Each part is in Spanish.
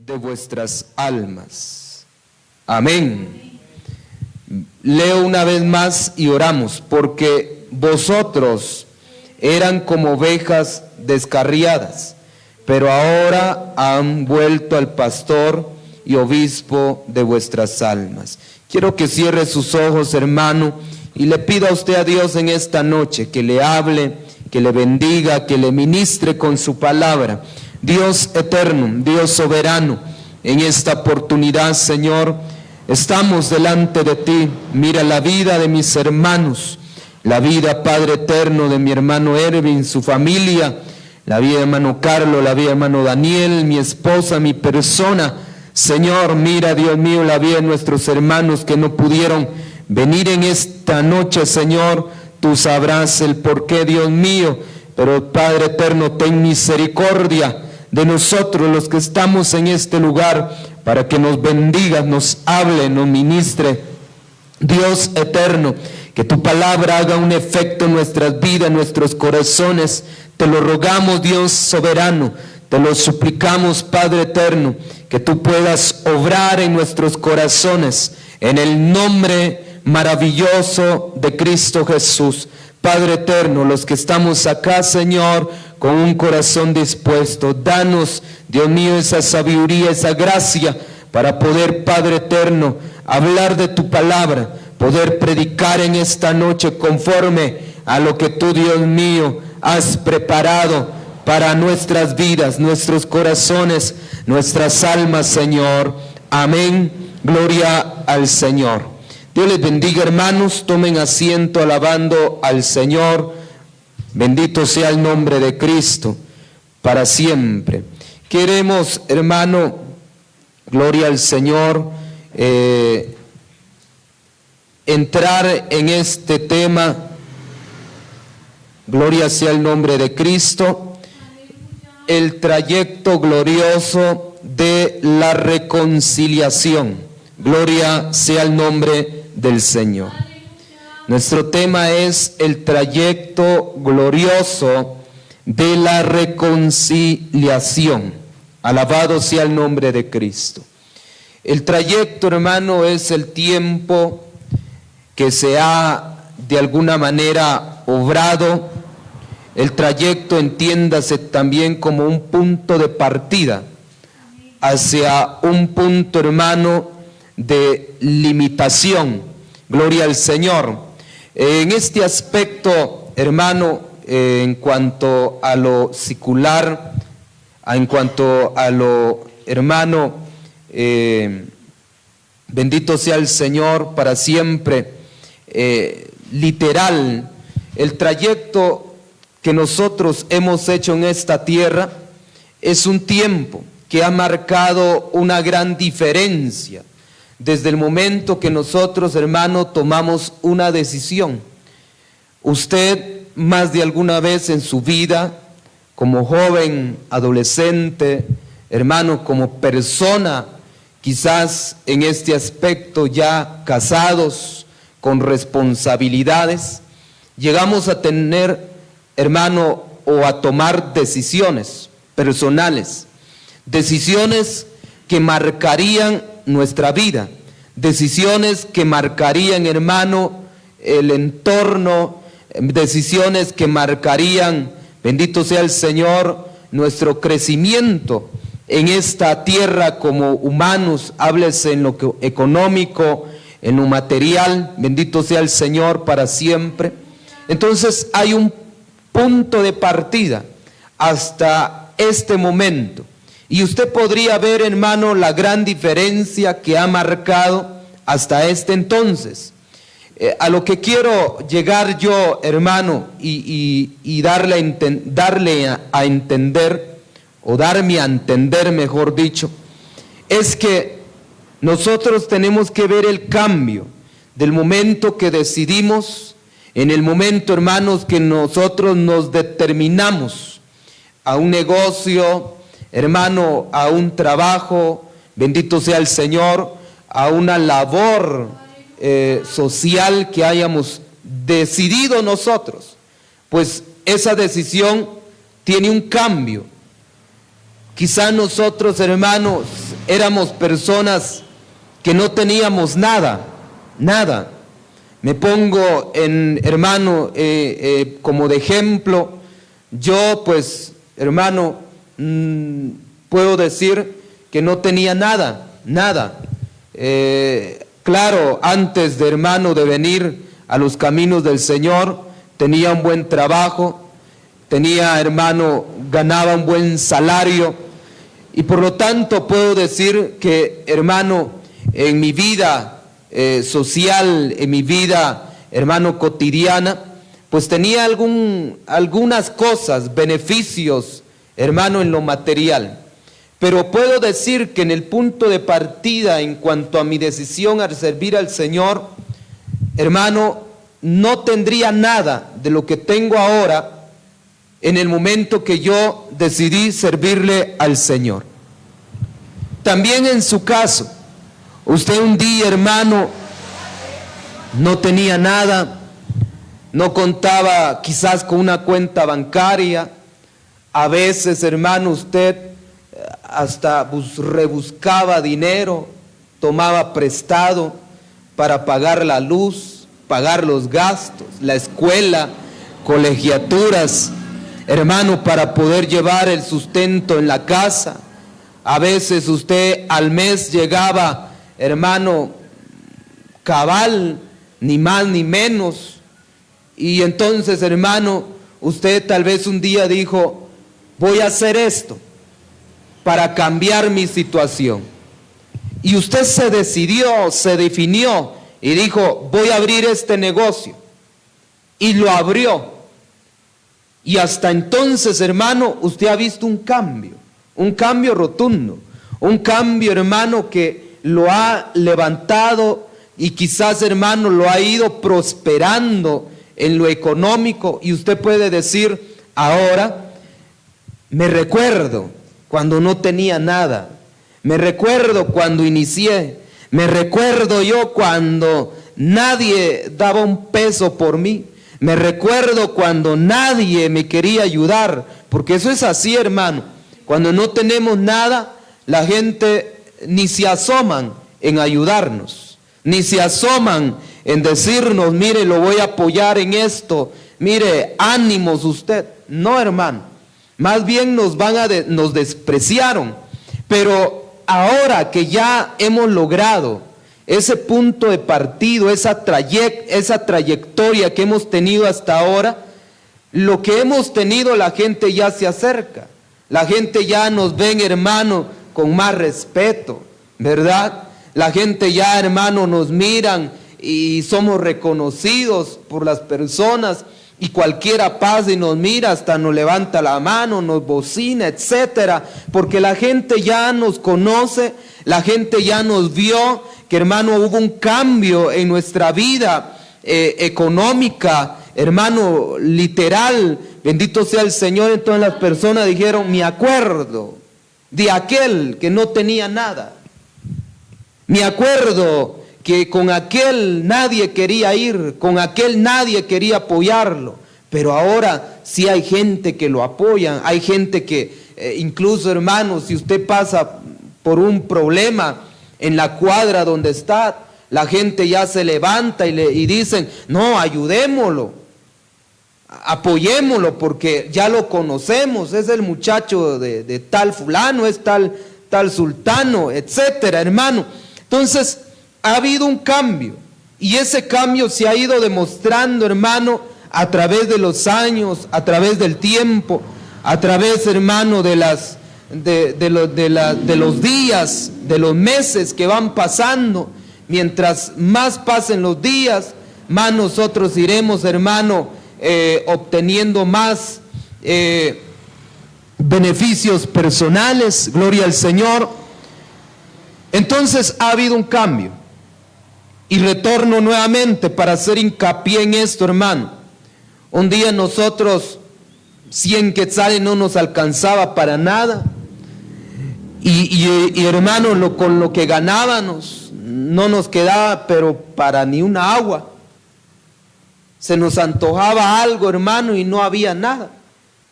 de vuestras almas. Amén. Leo una vez más y oramos, porque vosotros eran como ovejas descarriadas, pero ahora han vuelto al pastor y obispo de vuestras almas. Quiero que cierre sus ojos, hermano, y le pido a usted a Dios en esta noche que le hable, que le bendiga, que le ministre con su palabra. Dios eterno, Dios soberano, en esta oportunidad, Señor, estamos delante de ti. Mira la vida de mis hermanos, la vida, Padre eterno, de mi hermano Erwin, su familia, la vida de hermano Carlos, la vida de hermano Daniel, mi esposa, mi persona. Señor, mira, Dios mío, la vida de nuestros hermanos que no pudieron venir en esta noche, Señor. Tú sabrás el porqué, Dios mío, pero Padre eterno, ten misericordia de nosotros los que estamos en este lugar, para que nos bendiga, nos hable, nos ministre. Dios eterno, que tu palabra haga un efecto en nuestras vidas, en nuestros corazones. Te lo rogamos, Dios soberano, te lo suplicamos, Padre eterno, que tú puedas obrar en nuestros corazones, en el nombre maravilloso de Cristo Jesús. Padre eterno, los que estamos acá, Señor, con un corazón dispuesto, danos, Dios mío, esa sabiduría, esa gracia para poder, Padre eterno, hablar de tu palabra, poder predicar en esta noche conforme a lo que tú, Dios mío, has preparado para nuestras vidas, nuestros corazones, nuestras almas, Señor. Amén. Gloria al Señor. Dios les bendiga, hermanos. Tomen asiento alabando al Señor. Bendito sea el nombre de Cristo para siempre. Queremos, hermano, gloria al Señor, entrar en este tema. Gloria sea el nombre de Cristo. El trayecto glorioso de la reconciliación. Gloria sea el nombre del Señor. Nuestro tema es el trayecto glorioso de la reconciliación. Alabado sea el nombre de Cristo. El trayecto, hermano, es el tiempo que se ha de alguna manera obrado. El trayecto, entiéndase también como un punto de partida hacia un punto, hermano, de limitación. Gloria al Señor. En este aspecto, hermano, en cuanto a lo secular, en cuanto a lo, hermano, bendito sea el Señor para siempre, literal, el trayecto que nosotros hemos hecho en esta tierra es un tiempo que ha marcado una gran diferencia desde el momento que nosotros, hermano, tomamos una decisión. Usted más de alguna vez en su vida, como joven, adolescente, hermano, como persona, quizás en este aspecto ya casados, con responsabilidades, llegamos a tener, hermano, o a tomar decisiones personales, decisiones que marcarían nuestra vida, decisiones que marcarían, hermano, el entorno, decisiones que marcarían, bendito sea el Señor, nuestro crecimiento en esta tierra como humanos, háblese en lo económico, en lo material, bendito sea el Señor para siempre. Entonces hay un punto de partida hasta este momento. Y usted podría ver, hermano, la gran diferencia que ha marcado hasta este entonces. A lo que quiero llegar yo, hermano, y darle a entender, o darme a entender, mejor dicho, es que nosotros tenemos que ver el cambio del momento que decidimos, en el momento, hermanos, que nosotros nos determinamos a un negocio, hermano, a un trabajo, bendito sea el Señor, a una labor social que hayamos decidido nosotros, pues esa decisión tiene un cambio. Quizá nosotros, hermanos, éramos personas que no teníamos nada, nada. Me pongo hermano, como de ejemplo. Yo, pues, hermano, puedo decir que no tenía nada, nada. Claro, antes de, hermano, de venir a los caminos del Señor, tenía un buen trabajo, tenía, hermano, ganaba un buen salario, y por lo tanto puedo decir que, hermano, en mi vida social, en mi vida, hermano, cotidiana, pues tenía algunas cosas, beneficios, hermano, en lo material. Pero puedo decir que en el punto de partida, en cuanto a mi decisión al servir al Señor, hermano, no tendría nada de lo que tengo ahora en el momento que yo decidí servirle al Señor. También en su caso, usted un día, hermano, no tenía nada, no contaba quizás con una cuenta bancaria. A veces, hermano, usted hasta rebuscaba dinero, tomaba prestado para pagar la luz, pagar los gastos, la escuela, colegiaturas, hermano, para poder llevar el sustento en la casa. A veces usted al mes llegaba, hermano, cabal, ni más ni menos. Y entonces, hermano, usted tal vez un día dijo: voy a hacer esto para cambiar mi situación. Y usted se decidió, se definió y dijo: voy a abrir este negocio. Y lo abrió. Y hasta entonces, hermano, usted ha visto un cambio rotundo, un cambio, hermano, que lo ha levantado y quizás, hermano, lo ha ido prosperando en lo económico. Y usted puede decir ahora: me recuerdo cuando no tenía nada, me recuerdo cuando inicié, me recuerdo yo cuando nadie daba un peso por mí, me recuerdo cuando nadie me quería ayudar, porque eso es así, hermano. Cuando no tenemos nada, la gente ni se asoman en ayudarnos, ni se asoman en decirnos: mire, lo voy a apoyar en esto, mire, ánimos usted. No, hermano, más bien nos despreciaron. Pero ahora que ya hemos logrado ese punto de partido, esa trayectoria que hemos tenido hasta ahora, lo que hemos tenido, la gente ya se acerca. La gente ya nos ven, hermano, con más respeto, ¿verdad? La gente ya, hermano, nos miran y somos reconocidos por las personas, y cualquiera pasa y nos mira, hasta nos levanta la mano, nos bocina, etcétera, porque la gente ya nos conoce, la gente ya nos vio que, hermano, hubo un cambio en nuestra vida económica, hermano, literal. Bendito sea el Señor. Entonces las personas dijeron: me acuerdo de aquel que no tenía nada, me acuerdo que con aquel nadie quería ir, con aquel nadie quería apoyarlo, pero ahora sí hay gente que lo apoya, hay gente que incluso, hermano, si usted pasa por un problema en la cuadra donde está, la gente ya se levanta y dicen: no, ayudémoslo, apoyémoslo, porque ya lo conocemos, es el muchacho de tal fulano, es tal sultano, etcétera, hermano. Entonces ha habido un cambio, y ese cambio se ha ido demostrando, hermano, a través de los años, a través del tiempo, a través, hermano, de los días, de los meses que van pasando. Mientras más pasen los días, más nosotros iremos, hermano, obteniendo más beneficios personales. Gloria al Señor. Entonces ha habido un cambio, y retorno nuevamente para hacer hincapié en esto, hermano. Un día nosotros 100 quetzales no nos alcanzaba para nada, y hermano, con lo que ganábamos no nos quedaba pero para ni una agua. Se nos antojaba algo, hermano, y no había nada,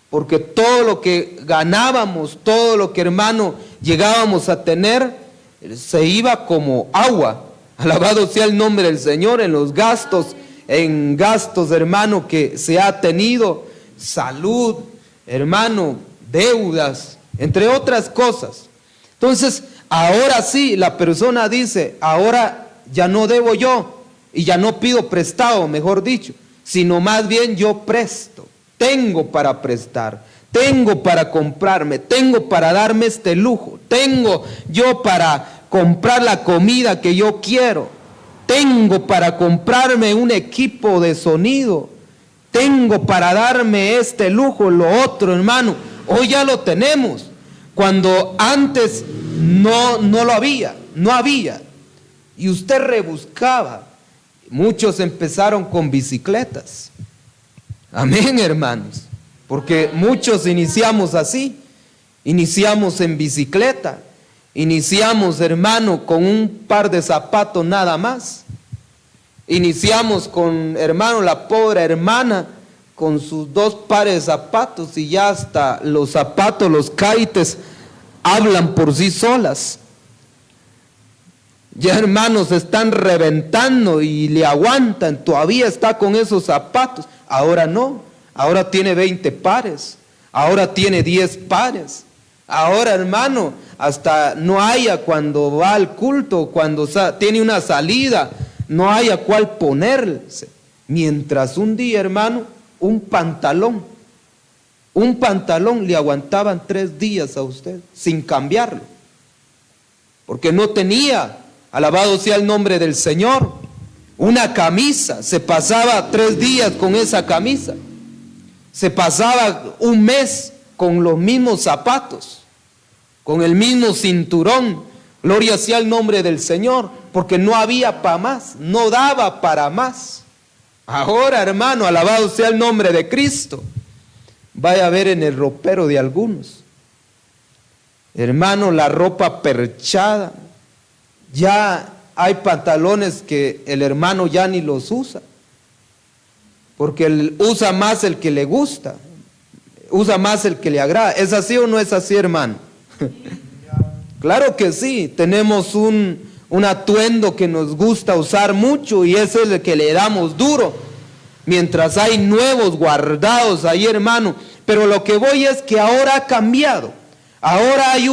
porque todo lo que ganábamos, todo lo que, hermano, llegábamos a tener, se iba como agua. Alabado sea el nombre del Señor. En gastos, hermano, que se ha tenido, salud, hermano, deudas, entre otras cosas. Entonces, ahora sí, la persona dice, ahora ya no debo yo, y ya no pido prestado, mejor dicho, sino más bien yo presto. Tengo para prestar, tengo para comprarme, tengo para darme este lujo, tengo yo para comprar la comida que yo quiero, tengo para comprarme un equipo de sonido, tengo para darme este lujo, lo otro, hermano. Hoy ya lo tenemos, cuando antes no lo había, no había, y usted rebuscaba. Muchos empezaron con bicicletas. Amén, hermanos, porque muchos iniciamos así, iniciamos en bicicleta, iniciamos, hermano, con un par de zapatos nada más, iniciamos con, hermano, la pobre hermana con sus 2 pares de zapatos, y ya hasta los zapatos, los caites, hablan por sí solas. Ya, hermanos, se están reventando y le aguantan, todavía está con esos zapatos. Ahora no, ahora tiene 20 pares, ahora tiene 10 pares. Ahora, hermano, hasta no haya cuando va al culto, cuando tiene una salida, no haya cuál ponerse. Mientras un día, hermano, un pantalón le aguantaban 3 días a usted sin cambiarlo, porque no tenía, alabado sea el nombre del Señor, una camisa. Se pasaba 3 días con esa camisa, se pasaba un mes con los mismos zapatos, con el mismo cinturón. Gloria sea el nombre del Señor, porque no había para más, no daba para más. Ahora, hermano, alabado sea el nombre de Cristo, vaya a ver en el ropero de algunos, hermano, la ropa perchada. Ya hay pantalones que el hermano ya ni los usa, porque usa más el que le gusta, usa más el que le agrada. ¿Es así o no es así, hermano? Claro que sí, tenemos un atuendo que nos gusta usar mucho, y ese es el que le damos duro, mientras hay nuevos guardados ahí, hermano. Pero lo que voy es que ahora ha cambiado. Ahora hay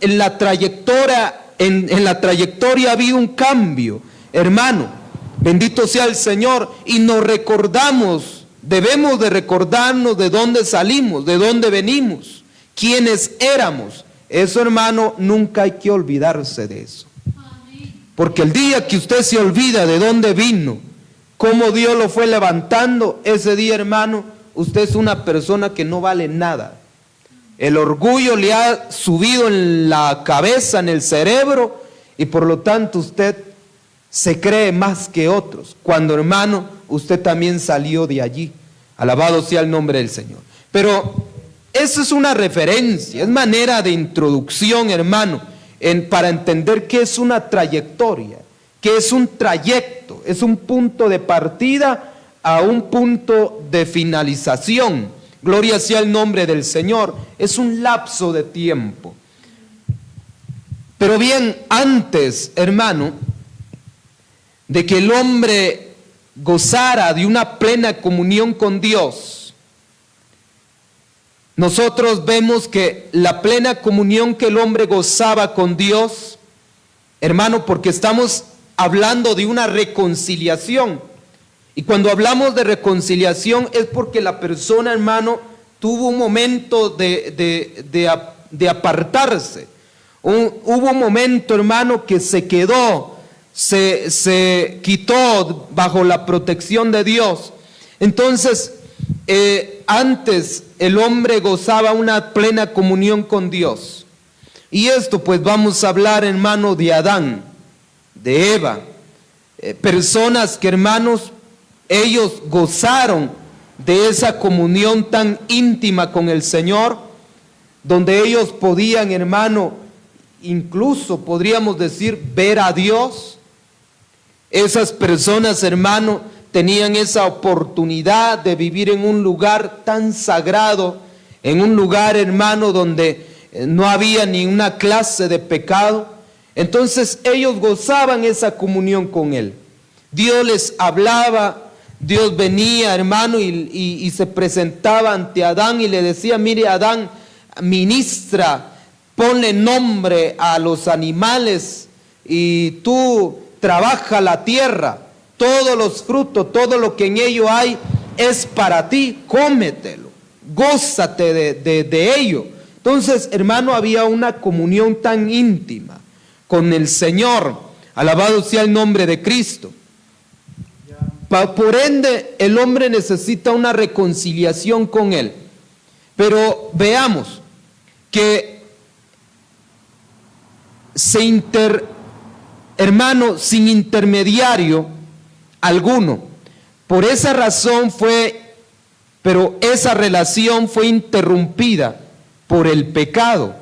en la trayectoria ha habido un cambio, hermano. Bendito sea el Señor. Y nos recordamos, debemos de recordarnos de dónde salimos, de dónde venimos, quiénes éramos. Eso, hermano, nunca hay que olvidarse de eso. Porque el día que usted se olvida de dónde vino, cómo Dios lo fue levantando, ese día, hermano, usted es una persona que no vale nada. El orgullo le ha subido en la cabeza, en el cerebro, y por lo tanto usted se cree más que otros, cuando, hermano, usted también salió de allí. Alabado sea el nombre del Señor. Pero eso es una referencia, es manera de introducción, hermano, para entender qué es una trayectoria, qué es un trayecto. Es un punto de partida a un punto de finalización. Gloria sea el nombre del Señor. Es un lapso de tiempo. Pero bien, antes, hermano, de que el hombre gozara de una plena comunión con Dios, nosotros vemos que la plena comunión que el hombre gozaba con Dios, hermano, porque estamos hablando de una reconciliación. Y cuando hablamos de reconciliación es porque la persona, hermano, tuvo un momento de apartarse. Hubo un momento, hermano, que se quedó, se quitó bajo la protección de Dios. Entonces, antes el hombre gozaba una plena comunión con Dios. Y esto pues vamos a hablar, hermano, de Adán, de Eva, personas que, hermanos, ellos gozaron de esa comunión tan íntima con el Señor, donde ellos podían, hermano, incluso podríamos decir, ver a Dios. Esas personas, hermano, tenían esa oportunidad de vivir en un lugar tan sagrado, en un lugar, hermano, donde no había ni una clase de pecado, Entonces ellos gozaban esa comunión con Él. Dios les hablaba, Dios venía, hermano, y se presentaba ante Adán y le decía: mire, Adán, ministra, ponle nombre a los animales y tú trabaja la tierra, todos los frutos, todo lo que en ello hay es para ti, cómetelo, gózate de ello. Entonces, hermano, había una comunión tan íntima con el Señor, alabado sea el nombre de Cristo. Por ende, el hombre necesita una reconciliación con Él. Pero veamos que hermano, sin intermediario alguno. Por esa razón pero esa relación fue interrumpida por el pecado.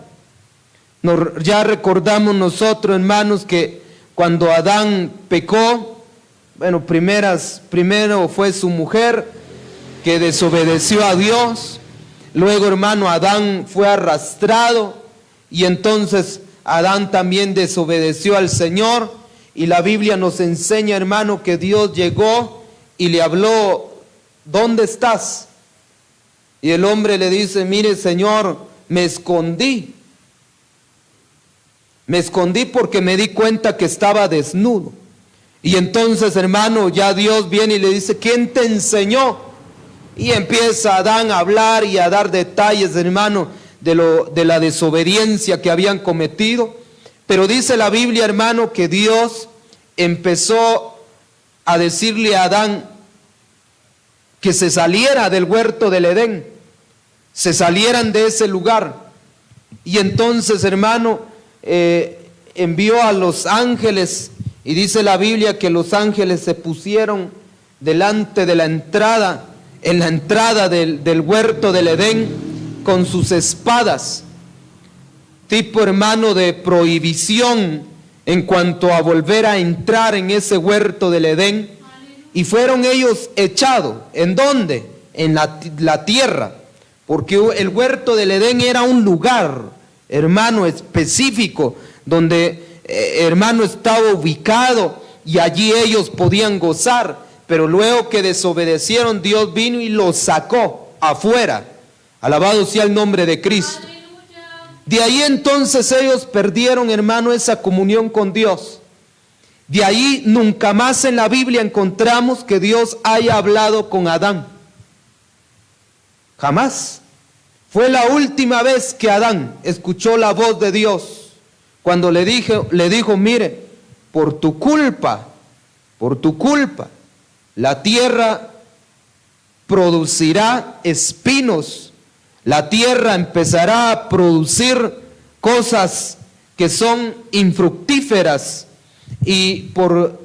Ya recordamos nosotros, hermanos, que cuando Adán pecó, bueno, primero fue su mujer que desobedeció a Dios. Luego, hermano, Adán fue arrastrado y entonces Adán también desobedeció al Señor. Y la Biblia nos enseña, hermano, que Dios llegó y le habló: ¿dónde estás? Y el hombre le dice: mire, Señor, me escondí porque me di cuenta que estaba desnudo. Y entonces, hermano, ya Dios viene y le dice: ¿quién te enseñó? Y empieza Adán a hablar y a dar detalles, hermano, de la desobediencia que habían cometido. Pero dice la Biblia, hermano, que Dios empezó a decirle a Adán que se saliera del huerto del Edén, se salieran de ese lugar. Y entonces, hermano, envió a los ángeles, y dice la Biblia que los ángeles se pusieron delante de la entrada, en la entrada del huerto del Edén, con sus espadas, tipo, hermano, de prohibición en cuanto a volver a entrar en ese huerto del Edén. Y fueron ellos echados. ¿En dónde? En la tierra. Porque el huerto del Edén era un lugar, hermano, específico, donde, hermano, estaba ubicado y allí ellos podían gozar. Pero luego que desobedecieron, Dios vino y los sacó afuera. Alabado sea el nombre de Cristo. De ahí entonces ellos perdieron, hermano, esa comunión con Dios. De ahí nunca más en la Biblia encontramos que Dios haya hablado con Adán. Jamás. Fue la última vez que Adán escuchó la voz de Dios, cuando le dijo: mire, por tu culpa, la tierra producirá espinos, la tierra empezará a producir cosas que son infructíferas, y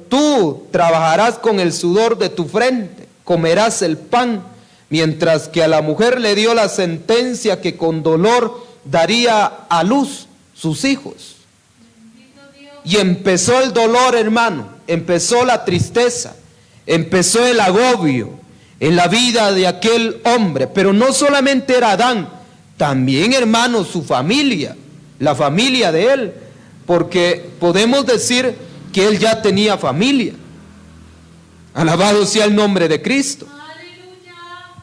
tú trabajarás con el sudor de tu frente, comerás el pan. Mientras que a la mujer le dio la sentencia que con dolor daría a luz sus hijos. Y empezó el dolor, hermano, empezó la tristeza, empezó el agobio en la vida de aquel hombre. Pero no solamente era Adán, también, hermano, su familia, la familia de él, porque podemos decir que él ya tenía familia. Alabado sea el nombre de Cristo.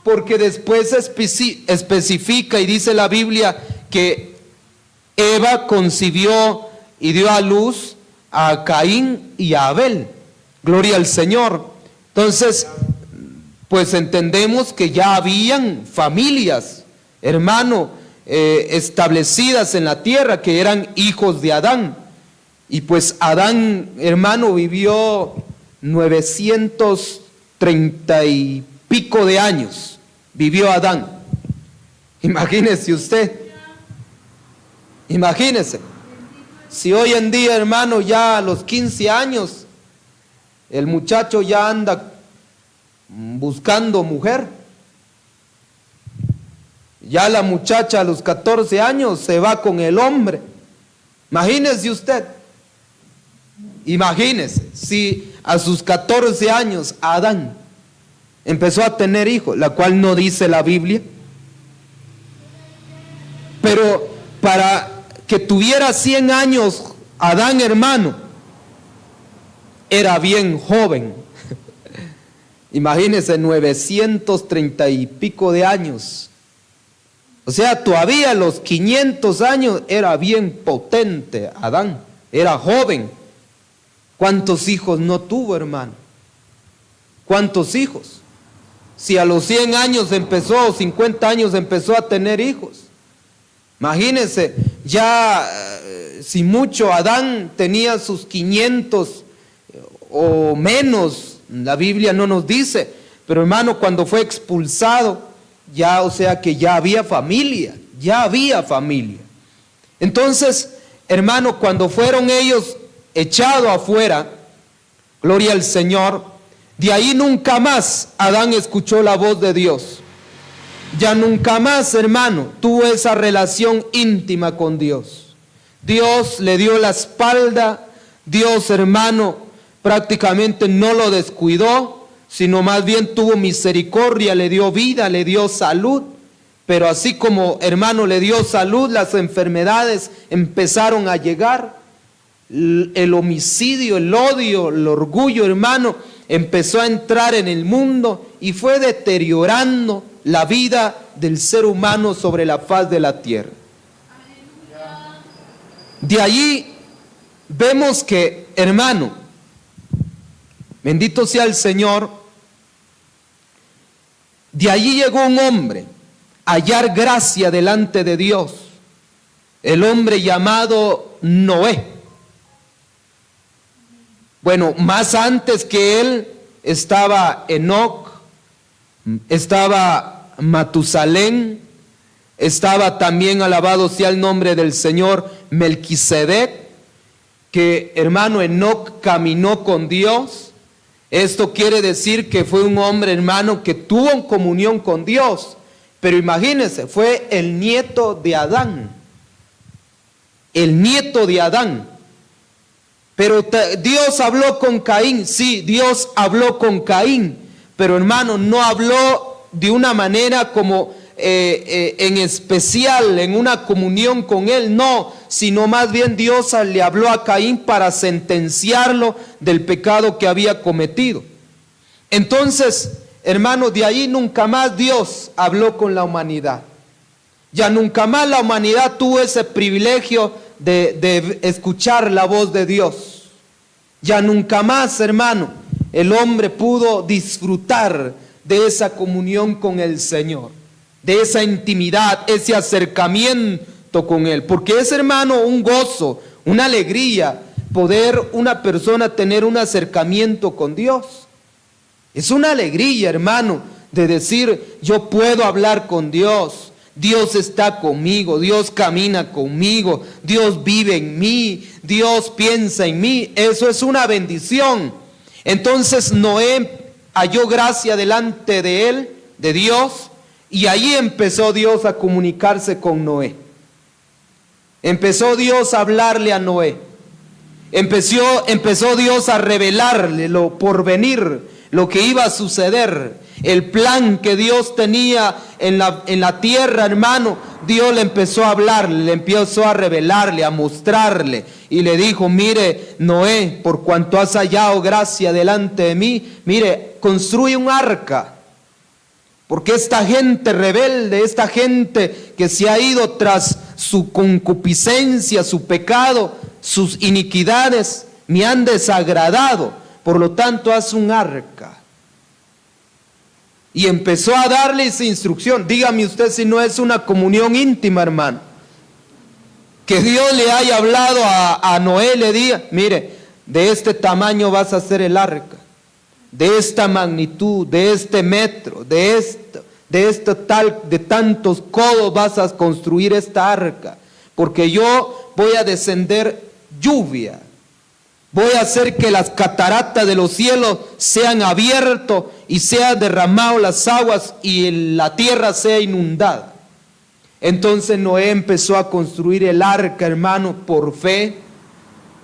Porque después especifica y dice la Biblia que Eva concibió y dio a luz a Caín y a Abel. Gloria al Señor. Entonces, pues entendemos que ya habían familias, hermano, establecidas en la tierra, que eran hijos de Adán. Y pues Adán, hermano, vivió 930 y pico de años. Vivió Adán. Imagínese usted. Imagínese. Si hoy en día, hermano, ya a los 15 años, el muchacho ya anda buscando mujer. Ya la muchacha a los 14 años se va con el hombre. Imagínese usted. Imagínese si a sus 14 años Adán empezó a tener hijos, la cual no dice la Biblia. Pero para que tuviera 100 años Adán, hermano, era bien joven. Imagínense, 930 y pico de años. O sea, todavía a los 500 años era bien potente Adán, era joven. ¿Cuántos hijos no tuvo, hermano? ¿Cuántos hijos? Si a los 100 años empezó, o 50 años empezó a tener hijos. Imagínense, ya si mucho Adán tenía sus 500 o menos, la Biblia no nos dice, pero hermano, cuando fue expulsado, ya, o sea que ya había familia, ya había familia. Entonces, hermano, cuando fueron ellos echados afuera, gloria al Señor, de ahí nunca más Adán escuchó la voz de Dios. Ya nunca más, hermano, tuvo esa relación íntima con Dios. Dios le dio la espalda, Dios, hermano, prácticamente no lo descuidó, sino más bien tuvo misericordia, le dio vida, le dio salud. Pero así como, hermano, le dio salud, las enfermedades empezaron a llegar. El homicidio, el odio, el orgullo, hermano, empezó a entrar en el mundo y fue deteriorando la vida del ser humano sobre la faz de la tierra. De allí vemos que, hermano, bendito sea el Señor, de allí llegó un hombre a hallar gracia delante de Dios, el hombre llamado Noé. Bueno, más antes que él estaba Enoc, estaba Matusalén, estaba también, alabado sea el nombre del Señor, Melquisedec, que, hermano, Enoc caminó con Dios. Esto quiere decir que fue un hombre, hermano, que tuvo comunión con Dios. Pero imagínense, fue el nieto de Adán. El nieto de Adán. Pero Dios habló con Caín. Sí, Dios habló con Caín. Pero, hermano, no habló de una manera como en especial, en una comunión con él. No, sino más bien Dios le habló a Caín para sentenciarlo del pecado que había cometido. Entonces, hermano, de ahí nunca más Dios habló con la humanidad. Ya nunca más la humanidad tuvo ese privilegio de escuchar la voz de Dios. Ya nunca más, hermano, el hombre pudo disfrutar de esa comunión con el Señor, de esa intimidad, ese acercamiento con Él. Porque es, hermano, un gozo, una alegría poder una persona tener un acercamiento con Dios. Es una alegría, hermano, de decir, yo puedo hablar con Dios. Dios está conmigo, Dios camina conmigo, Dios vive en mí, Dios piensa en mí. Eso es una bendición. Entonces Noé halló gracia delante de él, de Dios, y allí empezó Dios a comunicarse con Noé. Empezó Dios a hablarle a Noé. Empezó Dios a revelarle lo por venir, lo que iba a suceder, el plan que Dios tenía en la tierra, hermano. Dios le empezó a hablarle, le empezó a revelarle, a mostrarle, y le dijo, mire, Noé, por cuanto has hallado gracia delante de mí, mire, construye un arca, porque esta gente rebelde, esta gente que se ha ido tras su concupiscencia, su pecado, sus iniquidades, me han desagradado. Por lo tanto, haz un arca. Y empezó a darle esa instrucción. Dígame usted si no es una comunión íntima, hermano. Que Dios le haya hablado a Noé, le diga, mire, de este tamaño vas a hacer el arca. De esta magnitud, de este metro, de tantos codos vas a construir esta arca. Porque yo voy a descender lluvia. Voy a hacer que las cataratas de los cielos sean abiertos y sean derramadas las aguas y la tierra sea inundada. Entonces Noé empezó a construir el arca, hermano, por fe,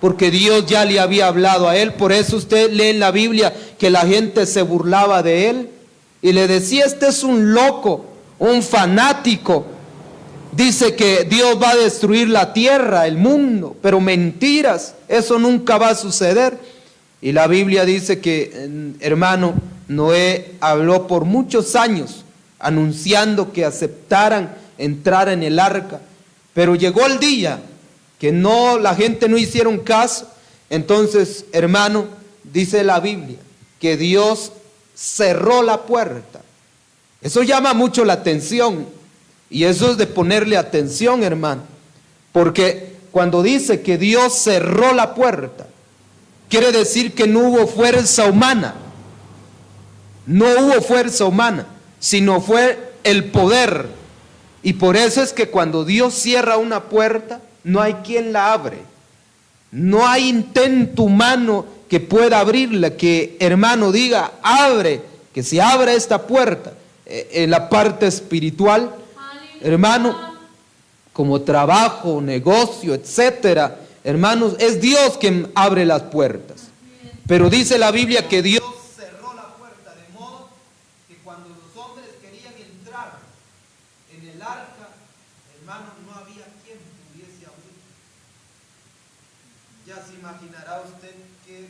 porque Dios ya le había hablado a él. Por eso usted lee en la Biblia que la gente se burlaba de él y le decía, este es un loco, un fanático. dice que Dios va a destruir la tierra, el mundo, pero mentiras, eso nunca va a suceder. Y la Biblia dice que, hermano, Noé habló por muchos años anunciando que aceptaran entrar en el arca, pero llegó el día que la gente no hicieron caso. Entonces, hermano, dice la Biblia que Dios cerró la puerta. Eso llama mucho la atención, y eso es de ponerle atención, hermano, porque cuando dice que Dios cerró la puerta, quiere decir que no hubo fuerza humana, no hubo fuerza humana, sino fue el poder. Y por eso es que cuando Dios cierra una puerta, no hay quien la abre. No hay intento humano que pueda abrirla, que, hermano, diga, abre, que se abra esta puerta. En la parte espiritual, hermano, como trabajo, negocio, etcétera, hermanos, es Dios quien abre las puertas. Pero dice la Biblia que Dios cerró la puerta, de modo que cuando los hombres querían entrar en el arca, hermano, no había quien pudiese abrir. Ya se imaginará usted qué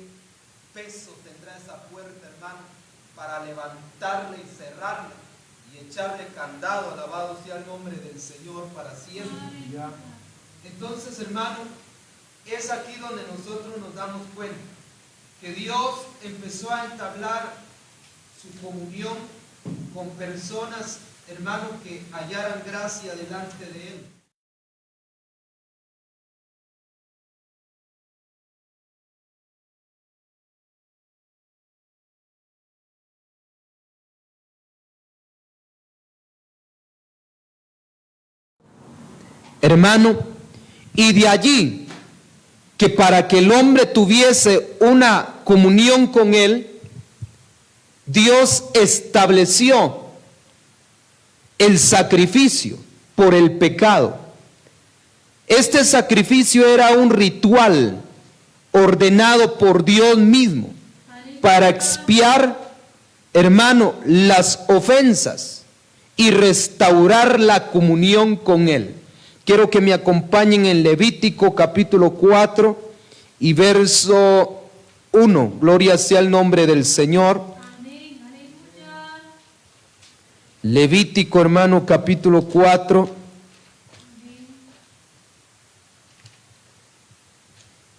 peso tendrá esa puerta, hermano, para levantarla y cerrarla y echarle candado. Alabado sea el nombre del Señor para siempre. Entonces, hermano, es aquí donde nosotros nos damos cuenta que Dios empezó a entablar su comunión con personas, hermano, que hallaran gracia delante de Él. Hermano, y de allí que para que el hombre tuviese una comunión con Él, Dios estableció el sacrificio por el pecado. Este sacrificio era un ritual ordenado por Dios mismo para expiar, hermano, las ofensas y restaurar la comunión con Él. Quiero que me acompañen en Levítico capítulo 4 y verso 1. Gloria sea el nombre del Señor. Amén. Aleluya. Levítico, hermano, capítulo 4. Amén.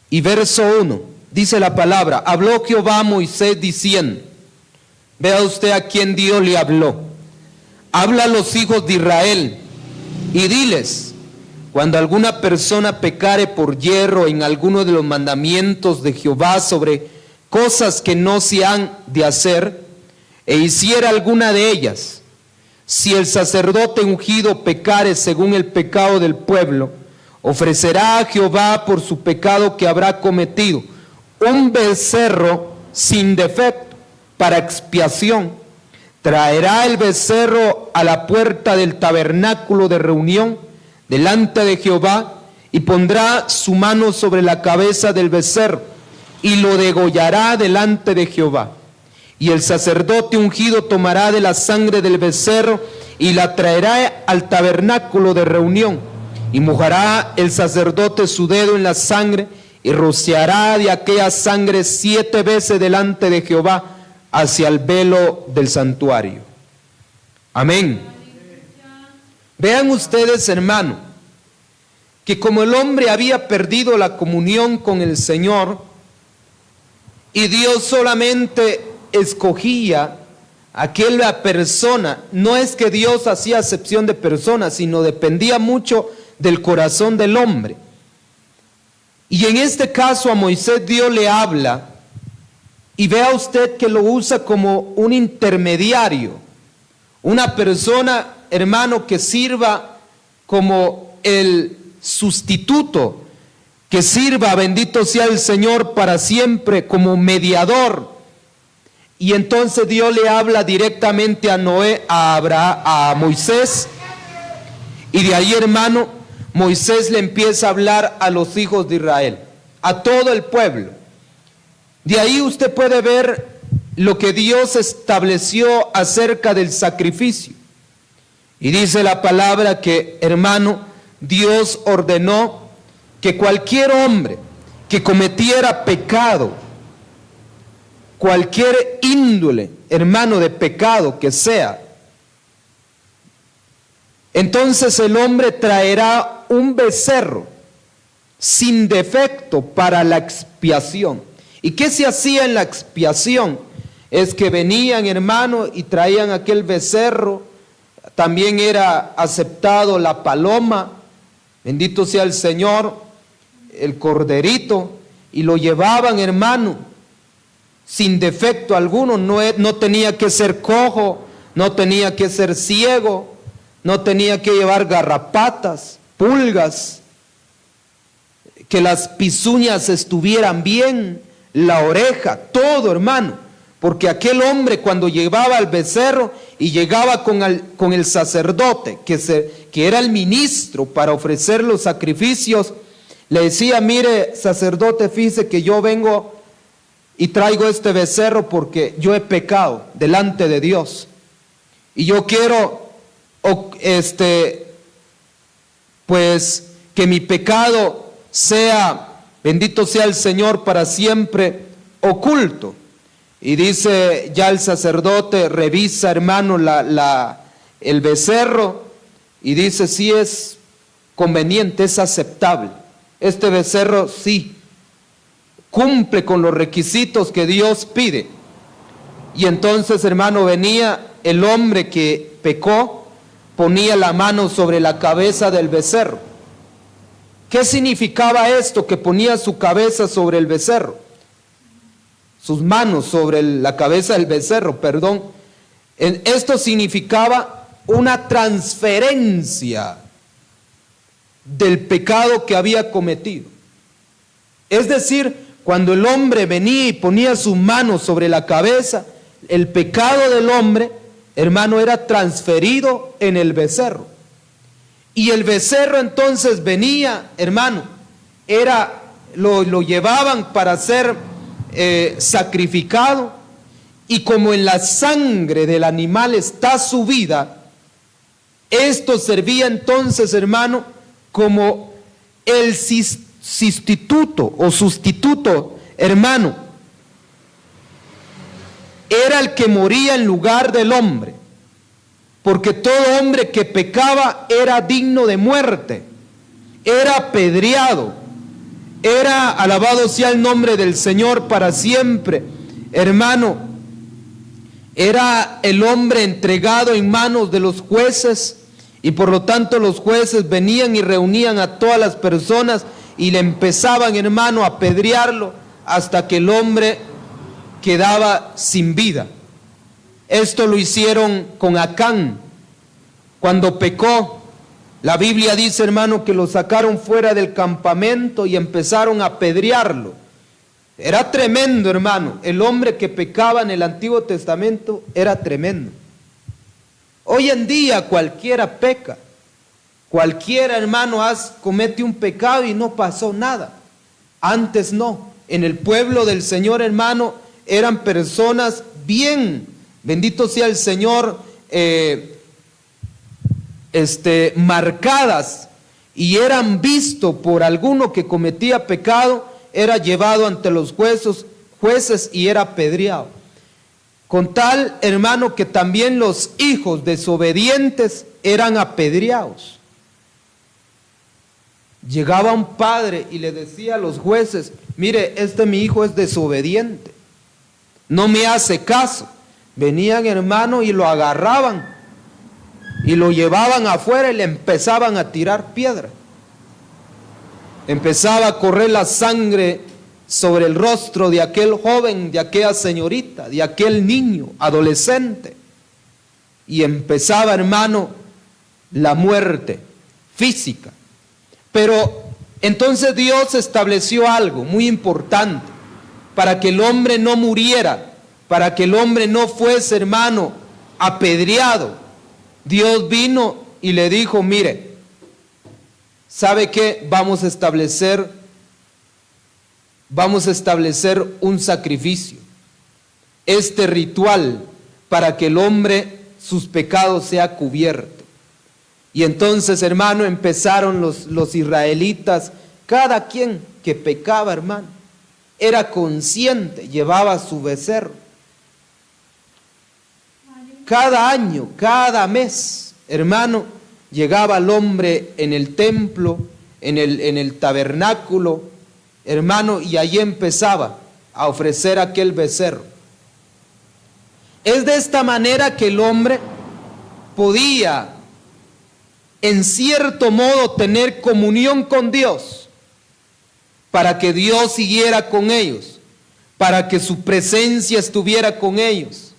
Y verso 1. Dice la palabra: habló Jehová a Moisés diciendo. Vea usted a quién Dios le habló. Habla a los hijos de Israel y diles: cuando alguna persona pecare por yerro en alguno de los mandamientos de Jehová sobre cosas que no se han de hacer, e hiciera alguna de ellas, si el sacerdote ungido pecare según el pecado del pueblo, ofrecerá a Jehová por su pecado que habrá cometido un becerro sin defecto para expiación. Traerá el becerro a la puerta del tabernáculo de reunión delante de Jehová, y pondrá su mano sobre la cabeza del becerro y lo degollará delante de Jehová. Y el sacerdote ungido tomará de la sangre del becerro y la traerá al tabernáculo de reunión, y mojará el sacerdote su dedo en la sangre y rociará de aquella sangre 7 veces delante de Jehová hacia el velo del santuario. Amén. Vean ustedes, hermano, que como el hombre había perdido la comunión con el Señor y Dios solamente escogía a aquella persona, no es que Dios hacía acepción de personas, sino dependía mucho del corazón del hombre. Y en este caso a Moisés Dios le habla, y vea usted que lo usa como un intermediario, una persona, hermano, que sirva como el sustituto, que sirva, bendito sea el Señor para siempre, como mediador. Y entonces Dios le habla directamente a a Moisés, y de ahí, hermano, Moisés le empieza a hablar a los hijos de Israel, a todo el pueblo. De ahí usted puede ver lo que Dios estableció acerca del sacrificio. Y dice la palabra que, hermano, Dios ordenó que cualquier hombre que cometiera pecado, cualquier índole, hermano, de pecado que sea, entonces el hombre traerá un becerro sin defecto para la expiación. ¿Y qué se hacía en la expiación? Es que venían, hermano, y traían aquel becerro. También era aceptado la paloma, bendito sea el Señor, el corderito, y lo llevaban, hermano, sin defecto alguno. No tenía que ser cojo, no tenía que ser ciego, no tenía que llevar garrapatas, pulgas, que las pezuñas estuvieran bien, la oreja, todo, hermano. Porque aquel hombre, cuando llevaba al becerro y llegaba con el sacerdote, que era el ministro para ofrecer los sacrificios, le decía: mire, sacerdote, fíjese que yo vengo y traigo este becerro porque yo he pecado delante de Dios. Y yo quiero, pues, que mi pecado sea, bendito sea el Señor, para siempre oculto. Y dice ya el sacerdote, revisa, hermano, el becerro, y dice: sí es conveniente, es aceptable. Este becerro sí cumple con los requisitos que Dios pide. Y entonces, hermano, venía el hombre que pecó, ponía la mano sobre la cabeza del becerro. ¿Qué significaba esto? Que ponía su cabeza sobre el becerro, sus manos sobre la cabeza del becerro, perdón. Esto significaba una transferencia del pecado que había cometido. Es decir, cuando el hombre venía y ponía sus manos sobre la cabeza, el pecado del hombre, hermano, era transferido en el becerro. Y el becerro entonces venía, hermano, lo llevaban para ser sacrificado, y como en la sangre del animal está su vida, esto servía entonces, hermano, como el sustituto, hermano, era el que moría en lugar del hombre, porque todo hombre que pecaba era digno de muerte, era apedreado, era, alabado sea el nombre del Señor para siempre, hermano, era el hombre entregado en manos de los jueces, y por lo tanto los jueces venían y reunían a todas las personas y le empezaban, hermano, a apedrearlo hasta que el hombre quedaba sin vida. Esto lo hicieron con Acán cuando pecó. La Biblia dice, hermano, que lo sacaron fuera del campamento y empezaron a apedrearlo. Era tremendo, hermano. El hombre que pecaba en el Antiguo Testamento era tremendo. Hoy en día cualquiera peca. Cualquiera, hermano, comete un pecado y no pasó nada. Antes no. En el pueblo del Señor, hermano, eran personas bien, bendito sea el Señor, marcadas, y eran vistos por alguno que cometía pecado, era llevado ante los jueces y era apedreado. Con tal, hermano, que también los hijos desobedientes eran apedreados. Llegaba un padre y le decía a los jueces: mire, mi hijo es desobediente, no me hace caso. Venían, hermano, y lo agarraban y lo llevaban afuera y le empezaban a tirar piedra. Empezaba a correr la sangre sobre el rostro de aquel joven, de aquella señorita, de aquel niño, adolescente. Y empezaba, hermano, la muerte física. Pero entonces Dios estableció algo muy importante para que el hombre no muriera, para que el hombre no fuese, hermano, apedreado. Dios vino y le dijo: mire, ¿sabe qué? Vamos a establecer un sacrificio, este ritual, para que el hombre, sus pecados sea cubierto. Y entonces, hermano, empezaron los israelitas, cada quien que pecaba, hermano, era consciente, llevaba su becerro. Cada año, cada mes, hermano, llegaba el hombre en el templo, en el tabernáculo, hermano, y allí empezaba a ofrecer aquel becerro. Es de esta manera que el hombre podía, en cierto modo, tener comunión con Dios, para que Dios siguiera con ellos, para que su presencia estuviera con ellos,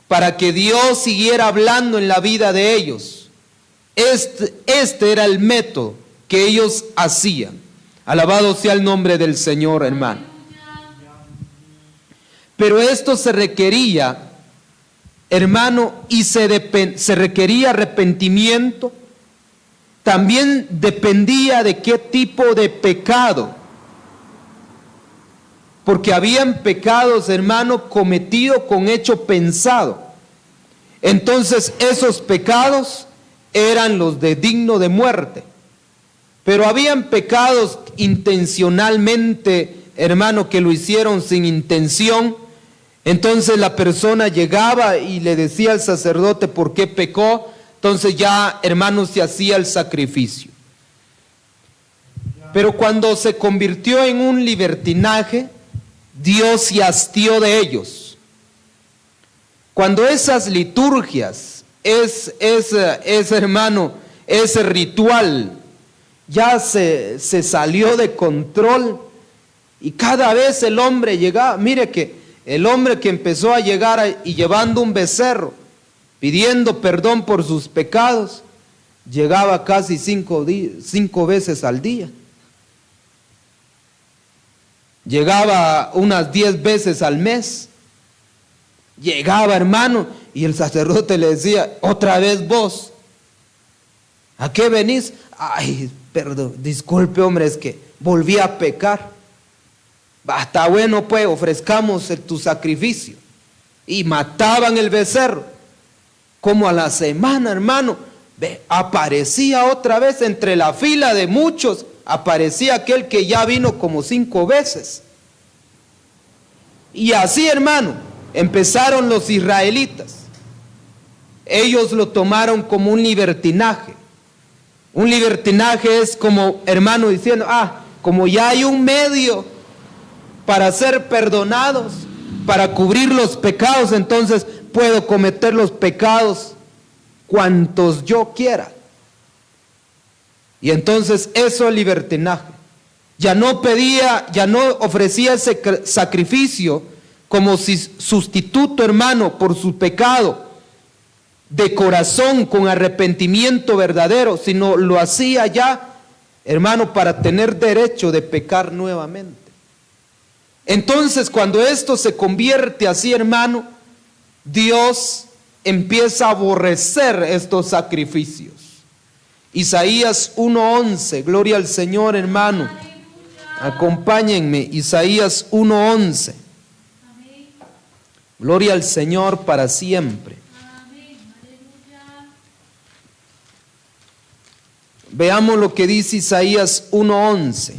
para que Dios siguiera hablando en la vida de ellos. Este era el método que ellos hacían. Alabado sea el nombre del Señor, hermano. Pero esto se requería, hermano, y se requería arrepentimiento. También dependía de qué tipo de pecado. Porque habían pecados, hermano, cometidos con hecho pensado. Entonces esos pecados eran los de digno de muerte. Pero habían pecados intencionalmente, hermano, que lo hicieron sin intención. Entonces la persona llegaba y le decía al sacerdote por qué pecó. Entonces ya, hermano, se hacía el sacrificio. Pero cuando se convirtió en un libertinaje, Dios se hastió de ellos. Cuando esas liturgias, hermano, ese ritual ya se salió de control, y cada vez el hombre llegaba, mire que el hombre que empezó a llegar y llevando un becerro, pidiendo perdón por sus pecados, llegaba casi 5 veces al día. Llegaba unas 10 veces al mes. Llegaba, hermano, y el sacerdote le decía, otra vez vos, ¿a qué venís? Ay, perdón, disculpe, hombre, es que volví a pecar. Está bueno, pues, ofrezcamos tu sacrificio. Y mataban el becerro. Como a la semana, hermano, aparecía otra vez entre la fila de muchos, aparecía aquel que ya vino como 5 veces. Y así, hermano, empezaron los israelitas. Ellos lo tomaron como un libertinaje. Un libertinaje es como, hermano, diciendo, como ya hay un medio para ser perdonados, para cubrir los pecados, entonces puedo cometer los pecados cuantos yo quiera. Y entonces eso es libertinaje. Ya no ofrecía ese sacrificio como si sustituto, hermano, por su pecado de corazón, con arrepentimiento verdadero, sino lo hacía ya, hermano, para tener derecho de pecar nuevamente. Entonces, cuando esto se convierte así, hermano, Dios empieza a aborrecer estos sacrificios. Isaías 1:11, gloria al Señor, hermano. Acompáñenme, Isaías 1:11. Gloria al Señor para siempre. Veamos lo que dice Isaías 1:11.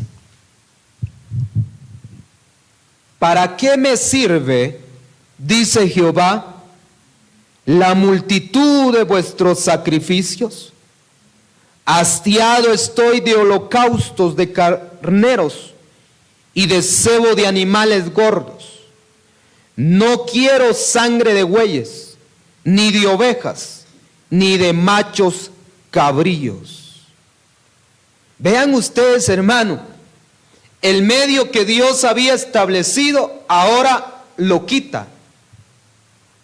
¿Para qué me sirve, dice Jehová, la multitud de vuestros sacrificios? Hastiado estoy de holocaustos de carneros y de cebo de animales gordos. No quiero sangre de bueyes, ni de ovejas, ni de machos cabríos. Vean ustedes, hermano, el medio que Dios había establecido, ahora lo quita.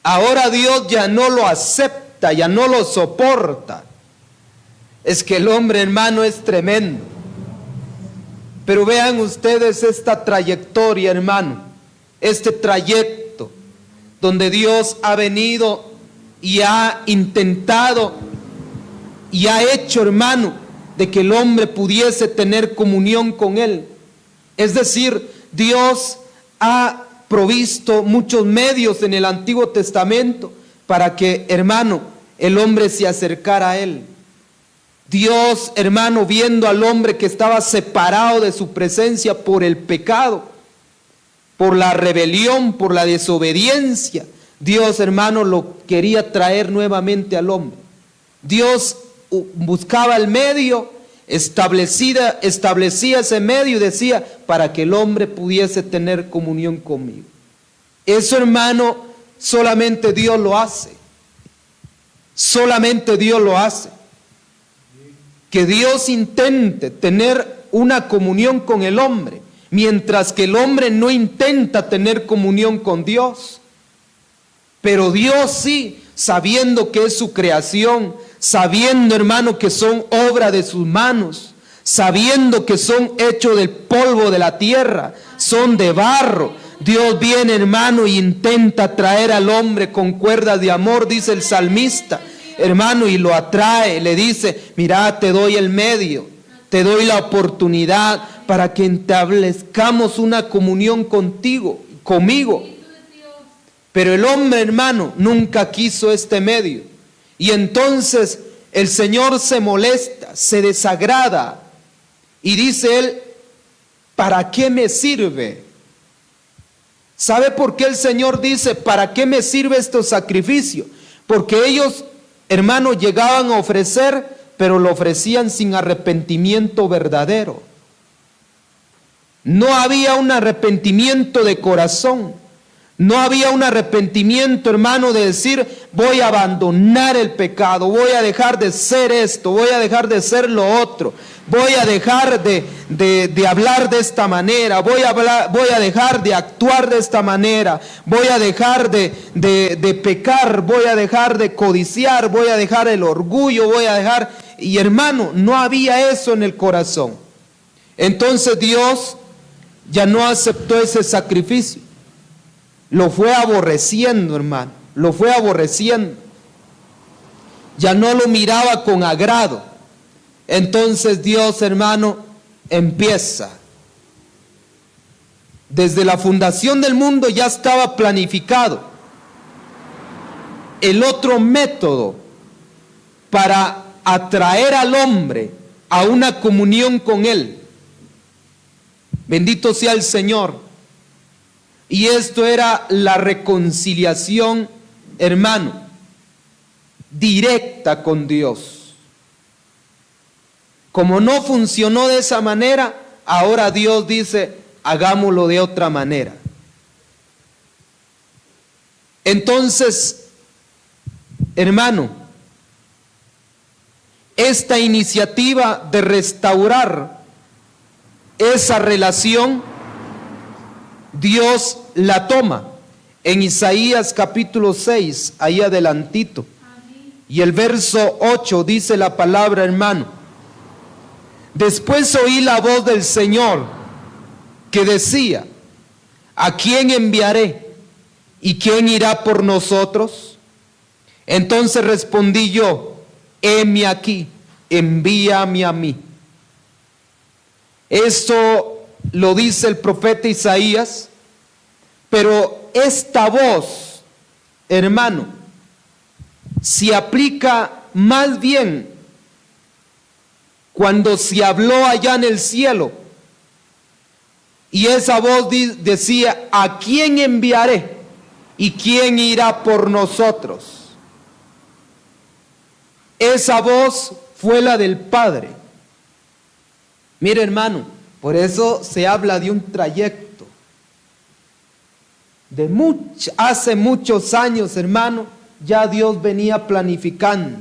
Ahora Dios ya no lo acepta, ya no lo soporta. Es que el hombre, hermano, es tremendo. Pero vean ustedes esta trayectoria, hermano, este trayecto donde Dios ha venido y ha intentado y ha hecho, hermano, de que el hombre pudiese tener comunión con Él. Es decir, Dios ha provisto muchos medios en el Antiguo Testamento para que, hermano, el hombre se acercara a Él. Dios, hermano, viendo al hombre que estaba separado de su presencia por el pecado, por la rebelión, por la desobediencia, Dios, hermano, lo quería traer nuevamente al hombre. Dios buscaba el medio, establecía ese medio y decía, para que el hombre pudiese tener comunión conmigo. Eso, hermano, solamente Dios lo hace. Solamente Dios lo hace. Que Dios intente tener una comunión con el hombre, mientras que el hombre no intenta tener comunión con Dios. Pero Dios sí, sabiendo que es su creación, sabiendo, hermano, que son obra de sus manos, sabiendo que son hechos del polvo de la tierra, son de barro, Dios viene, hermano, e intenta traer al hombre con cuerdas de amor, dice el salmista, hermano, y lo atrae, le dice, mira, te doy el medio, te doy la oportunidad para que establezcamos una comunión conmigo. Pero el hombre, hermano, nunca quiso este medio. Y entonces el Señor se molesta, se desagrada y dice él, ¿para qué me sirve? ¿Sabe por qué el Señor dice, ¿para qué me sirve este sacrificio? Porque ellos, hermano, llegaban a ofrecer, pero lo ofrecían sin arrepentimiento verdadero. No había un arrepentimiento de corazón. No había un arrepentimiento, hermano, de decir, voy a abandonar el pecado, voy a dejar de ser esto, voy a dejar de ser lo otro, voy a dejar de hablar de esta manera, voy a dejar de actuar de esta manera, voy a dejar de pecar, voy a dejar de codiciar, voy a dejar el orgullo, voy a dejar... Y hermano, no había eso en el corazón. Entonces Dios ya no aceptó ese sacrificio. Lo fue aborreciendo, hermano, lo fue aborreciendo. Ya no lo miraba con agrado. Entonces Dios, hermano, empieza. Desde la fundación del mundo ya estaba planificado el otro método para atraer al hombre a una comunión con Él. Bendito sea el Señor. Y esto era la reconciliación, hermano, directa con Dios. Como no funcionó de esa manera, ahora Dios dice, hagámoslo de otra manera. Entonces, hermano, esta iniciativa de restaurar esa relación, Dios la toma en Isaías capítulo 6, ahí adelantito. Y el verso 8 dice la palabra, hermano. Después oí la voz del Señor que decía, ¿a quién enviaré? ¿Y quién irá por nosotros? Entonces respondí yo, heme aquí, envíame a mí. Esto lo dice el profeta Isaías, pero esta voz, hermano, se aplica más bien cuando se habló allá en el cielo. Y esa voz decía, ¿a quién enviaré? ¿Y quién irá por nosotros? Esa voz fue la del Padre. Mire, hermano, por eso se habla de un trayecto. Hace muchos años, hermano, ya Dios venía planificando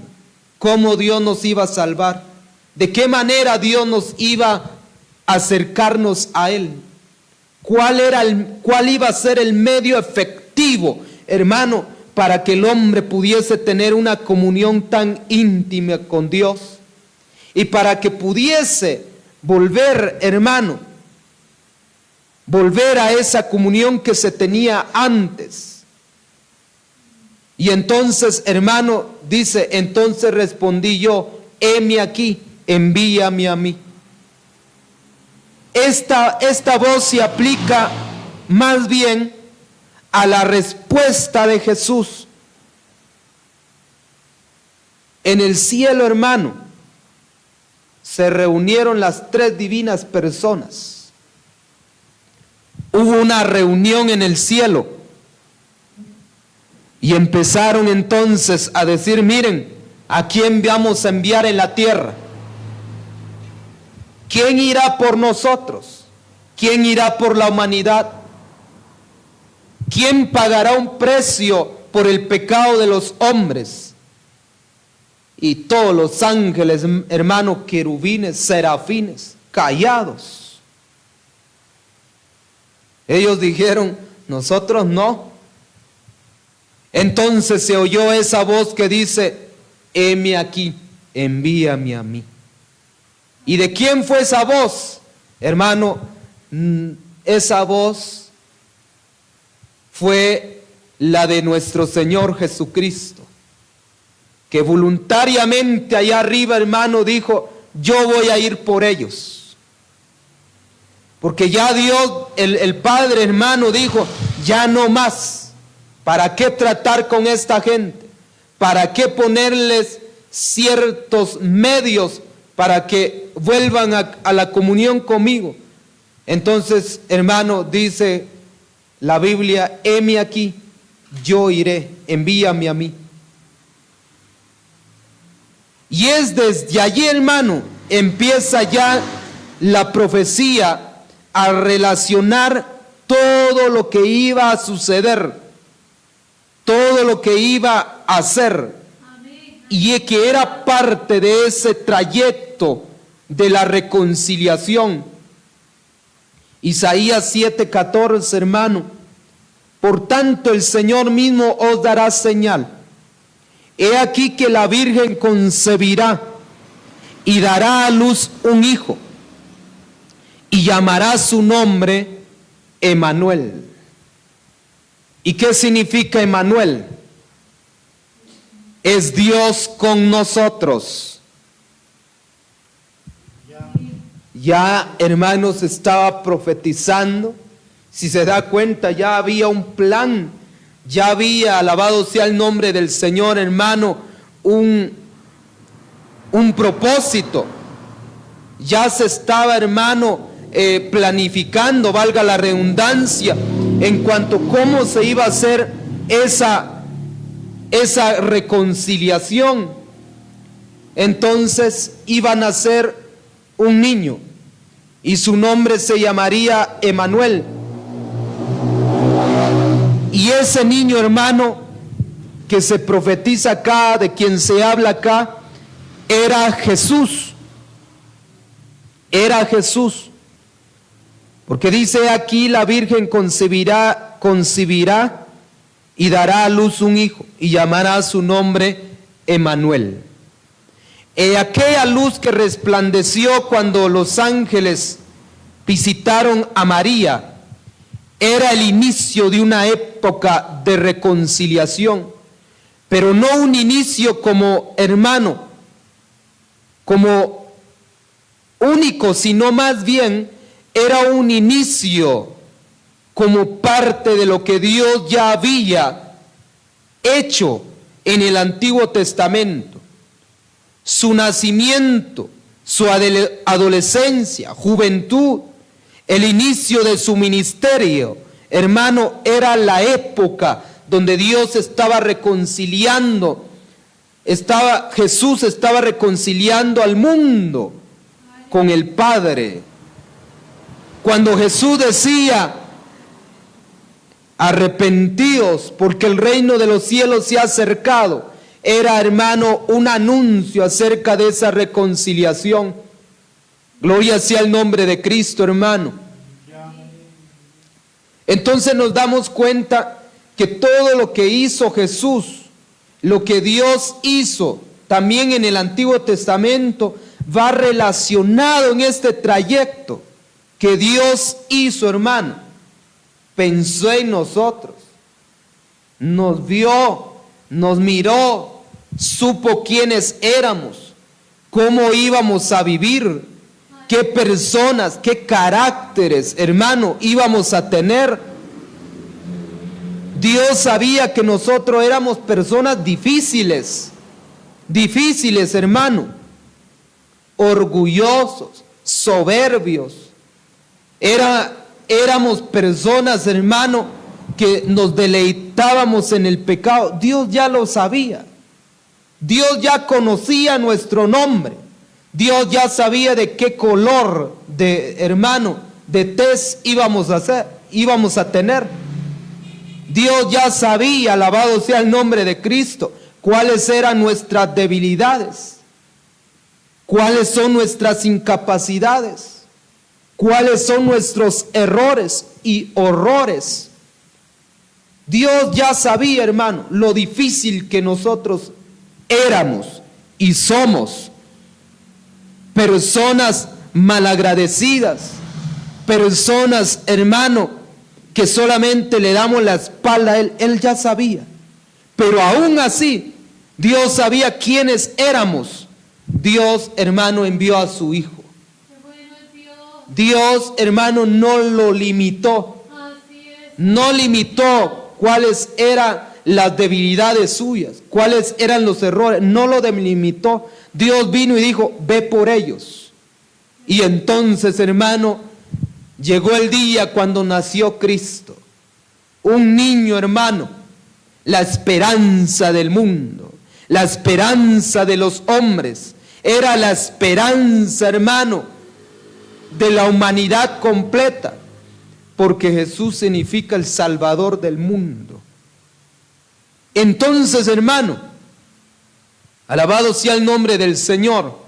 cómo Dios nos iba a salvar, de qué manera Dios nos iba a acercarnos a Él, cuál iba a ser el medio efectivo, hermano, para que el hombre pudiese tener una comunión tan íntima con Dios y para que pudiese volver, hermano, volver a esa comunión que se tenía antes. Y entonces, hermano, dice, entonces respondí yo, heme aquí, envíame a mí. Esta voz se aplica más bien a la respuesta de Jesús. En el cielo, hermano, se reunieron las tres divinas personas. Hubo una reunión en el cielo y empezaron entonces a decir, miren, ¿a quién vamos a enviar en la tierra? ¿Quién irá por nosotros? ¿Quién irá por la humanidad? ¿Quién pagará un precio por el pecado de los hombres? Y todos los ángeles, hermanos, querubines, serafines, callados. Ellos dijeron, nosotros no. Entonces se oyó esa voz que dice, heme aquí, envíame a mí. ¿Y de quién fue esa voz? Hermano, esa voz fue la de nuestro Señor Jesucristo, que voluntariamente allá arriba, hermano, dijo, yo voy a ir por ellos. Porque ya Dios, el Padre, hermano, dijo, ya no más. ¿Para qué tratar con esta gente? ¿Para qué ponerles ciertos medios para que vuelvan a la comunión conmigo? Entonces, hermano, dice la Biblia, heme aquí, yo iré, envíame a mí. Y es desde allí, hermano, empieza ya la profecía a relacionar todo lo que iba a suceder, todo lo que iba a hacer, y que era parte de ese trayecto de la reconciliación. Isaías 7:14, hermano, por tanto el Señor mismo os dará señal. He aquí que la Virgen concebirá y dará a luz un hijo y llamará su nombre Emmanuel. ¿Y qué significa Emmanuel? Es Dios con nosotros. Ya, hermanos, estaba profetizando. Si se da cuenta, ya había un plan. Ya había, alabado sea el nombre del Señor, hermano, un propósito. Ya se estaba, hermano, planificando, valga la redundancia, en cuanto a cómo se iba a hacer esa reconciliación. Entonces iban a ser un niño y su nombre se llamaría Emmanuel. Y ese niño, hermano, que se profetiza acá, de quien se habla acá, era Jesús. Era Jesús. Porque dice aquí, la Virgen concebirá y dará a luz un hijo y llamará su nombre Emmanuel. Aquella luz que resplandeció cuando los ángeles visitaron a María era el inicio de una época de reconciliación, pero no un inicio como, hermano, como único, sino más bien era un inicio como parte de lo que Dios ya había hecho en el Antiguo Testamento. Su nacimiento, su adolescencia, juventud, el inicio de su ministerio, hermano, era la época donde Dios estaba reconciliando, Jesús estaba reconciliando al mundo con el Padre. Cuando Jesús decía, arrepentíos porque el reino de los cielos se ha acercado, era, hermano, un anuncio acerca de esa reconciliación. Gloria sea el nombre de Cristo, hermano. Entonces nos damos cuenta que todo lo que hizo Jesús, lo que Dios hizo también en el Antiguo Testamento, va relacionado en este trayecto que Dios hizo, hermano. Pensó en nosotros, nos vio, nos miró, supo quiénes éramos, cómo íbamos a vivir, qué personas, qué caracteres, hermano, íbamos a tener. Dios sabía que nosotros éramos personas difíciles, hermano. orgullosos, soberbios. Éramos personas, hermano, que nos deleitábamos en el pecado. Dios ya lo sabía. Dios ya conocía nuestro nombre. Dios ya sabía de qué color de tez íbamos a tener. Dios ya sabía, alabado sea el nombre de Cristo, cuáles eran nuestras debilidades, cuáles son nuestras incapacidades, cuáles son nuestros errores y horrores. Dios ya sabía, hermano, lo difícil que nosotros éramos y somos. Personas malagradecidas, personas, hermano, que solamente le damos la espalda a Él. Él ya sabía. Pero aún así, Dios sabía quiénes éramos. Dios, hermano, envió a su Hijo. Dios, hermano, no lo limitó. No limitó cuáles eran las debilidades suyas, cuáles eran los errores. No lo delimitó. Dios vino y dijo, ve por ellos. Y entonces, hermano, llegó el día cuando nació Cristo. Un niño, hermano, la esperanza del mundo, la esperanza de los hombres. Era la esperanza, hermano, de la humanidad completa. Porque Jesús significa el Salvador del mundo. Entonces, hermano, alabado sea el nombre del Señor.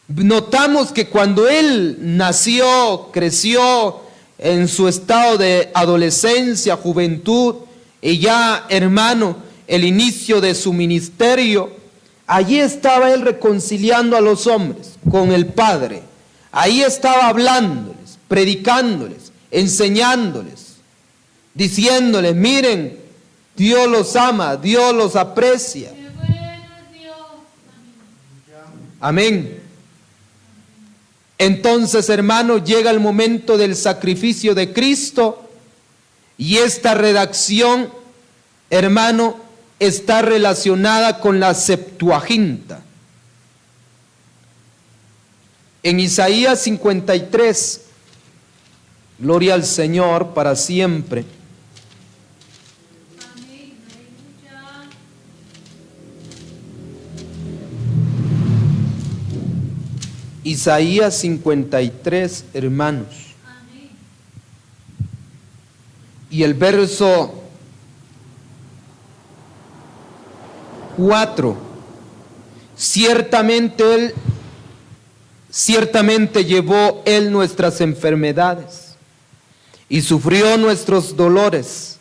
Notamos que cuando Él nació, creció en su estado de adolescencia, juventud, y ya, hermano, el inicio de su ministerio, allí estaba Él reconciliando a los hombres con el Padre. Ahí estaba hablándoles, predicándoles, enseñándoles, diciéndoles, miren, Dios los ama, Dios los aprecia. Amén. Entonces, hermano, llega el momento del sacrificio de Cristo y esta redacción, hermano, está relacionada con la Septuaginta. En Isaías 53, gloria al Señor para siempre. Isaías 53, hermanos. Y el verso 4. Ciertamente llevó Él nuestras enfermedades y sufrió nuestros dolores,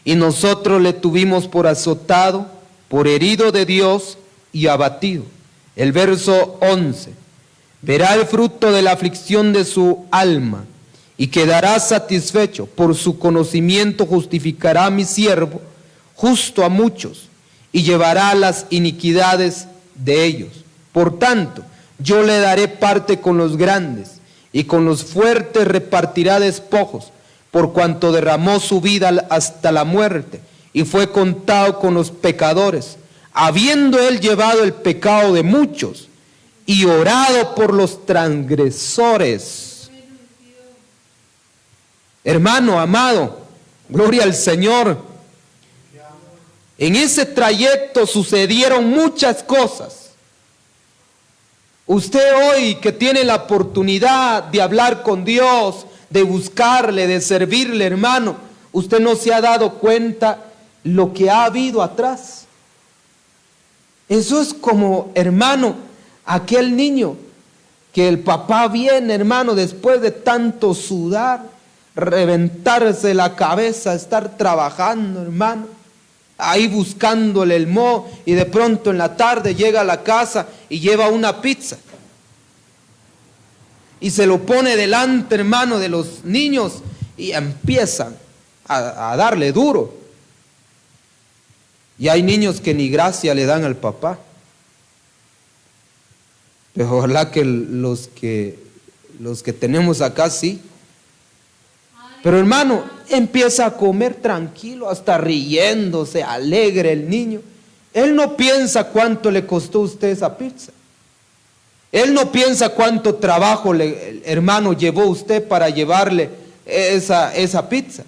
y nosotros le tuvimos por azotado, por herido de Dios y abatido. El verso 11. Verá el fruto de la aflicción de su alma y quedará satisfecho. Por su conocimiento justificará a mi siervo, justo a muchos, y llevará las iniquidades de ellos. Por tanto, yo le daré parte con los grandes, y con los fuertes repartirá despojos, por cuanto derramó su vida hasta la muerte, y fue contado con los pecadores, habiendo él llevado el pecado de muchos, y orado por los transgresores. Hermano amado, gloria al Señor. En ese trayecto sucedieron muchas cosas. Usted hoy que tiene la oportunidad de hablar con Dios, de buscarle, de servirle, hermano, usted no se ha dado cuenta lo que ha habido atrás. Eso es como, hermano, aquel niño que el papá viene, hermano, después de tanto sudar, reventarse la cabeza, estar trabajando, hermano, ahí buscándole el moho, y de pronto en la tarde llega a la casa y lleva una pizza y se lo pone delante, hermano, de los niños, y empiezan a darle duro. Y hay niños que ni gracia le dan al papá. Pero ojalá que los que tenemos acá sí. Pero hermano, empieza a comer tranquilo, hasta riéndose, alegre el niño. Él no piensa cuánto le costó a usted esa pizza. Él no piensa cuánto trabajo, hermano, llevó usted para llevarle esa pizza.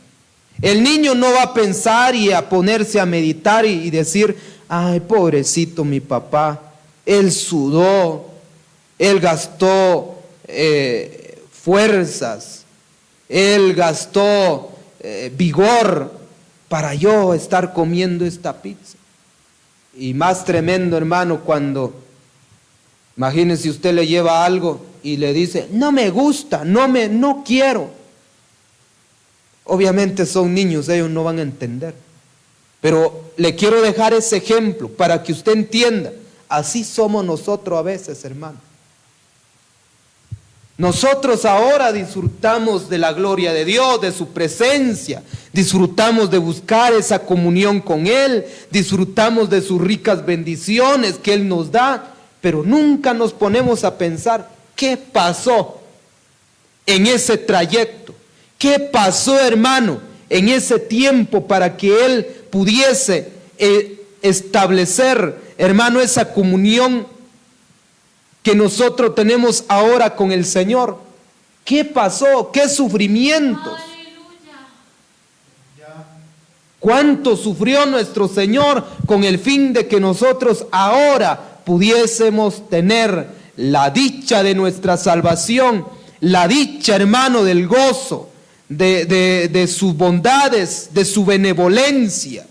El niño no va a pensar y a ponerse a meditar y decir, ay, pobrecito mi papá, él sudó, él gastó fuerzas, él gastó vigor para yo estar comiendo esta pizza. Y más tremendo, hermano, cuando, imagínese, usted le lleva algo y le dice, no me gusta, no quiero. Obviamente son niños, ellos no van a entender. Pero le quiero dejar ese ejemplo para que usted entienda. Así somos nosotros a veces, hermano. Nosotros ahora disfrutamos de la gloria de Dios, de su presencia. Disfrutamos de buscar esa comunión con Él. Disfrutamos de sus ricas bendiciones que Él nos da. Pero nunca nos ponemos a pensar, ¿qué pasó en ese trayecto? ¿Qué pasó, hermano, en ese tiempo para que Él pudiese establecer, hermano, esa comunión que nosotros tenemos ahora con el Señor? ¿Qué pasó? ¿Qué sufrimientos? ¿Cuánto sufrió nuestro Señor con el fin de que nosotros ahora pudiésemos tener la dicha de nuestra salvación, la dicha, hermano, del gozo, de sus bondades, de su benevolencia?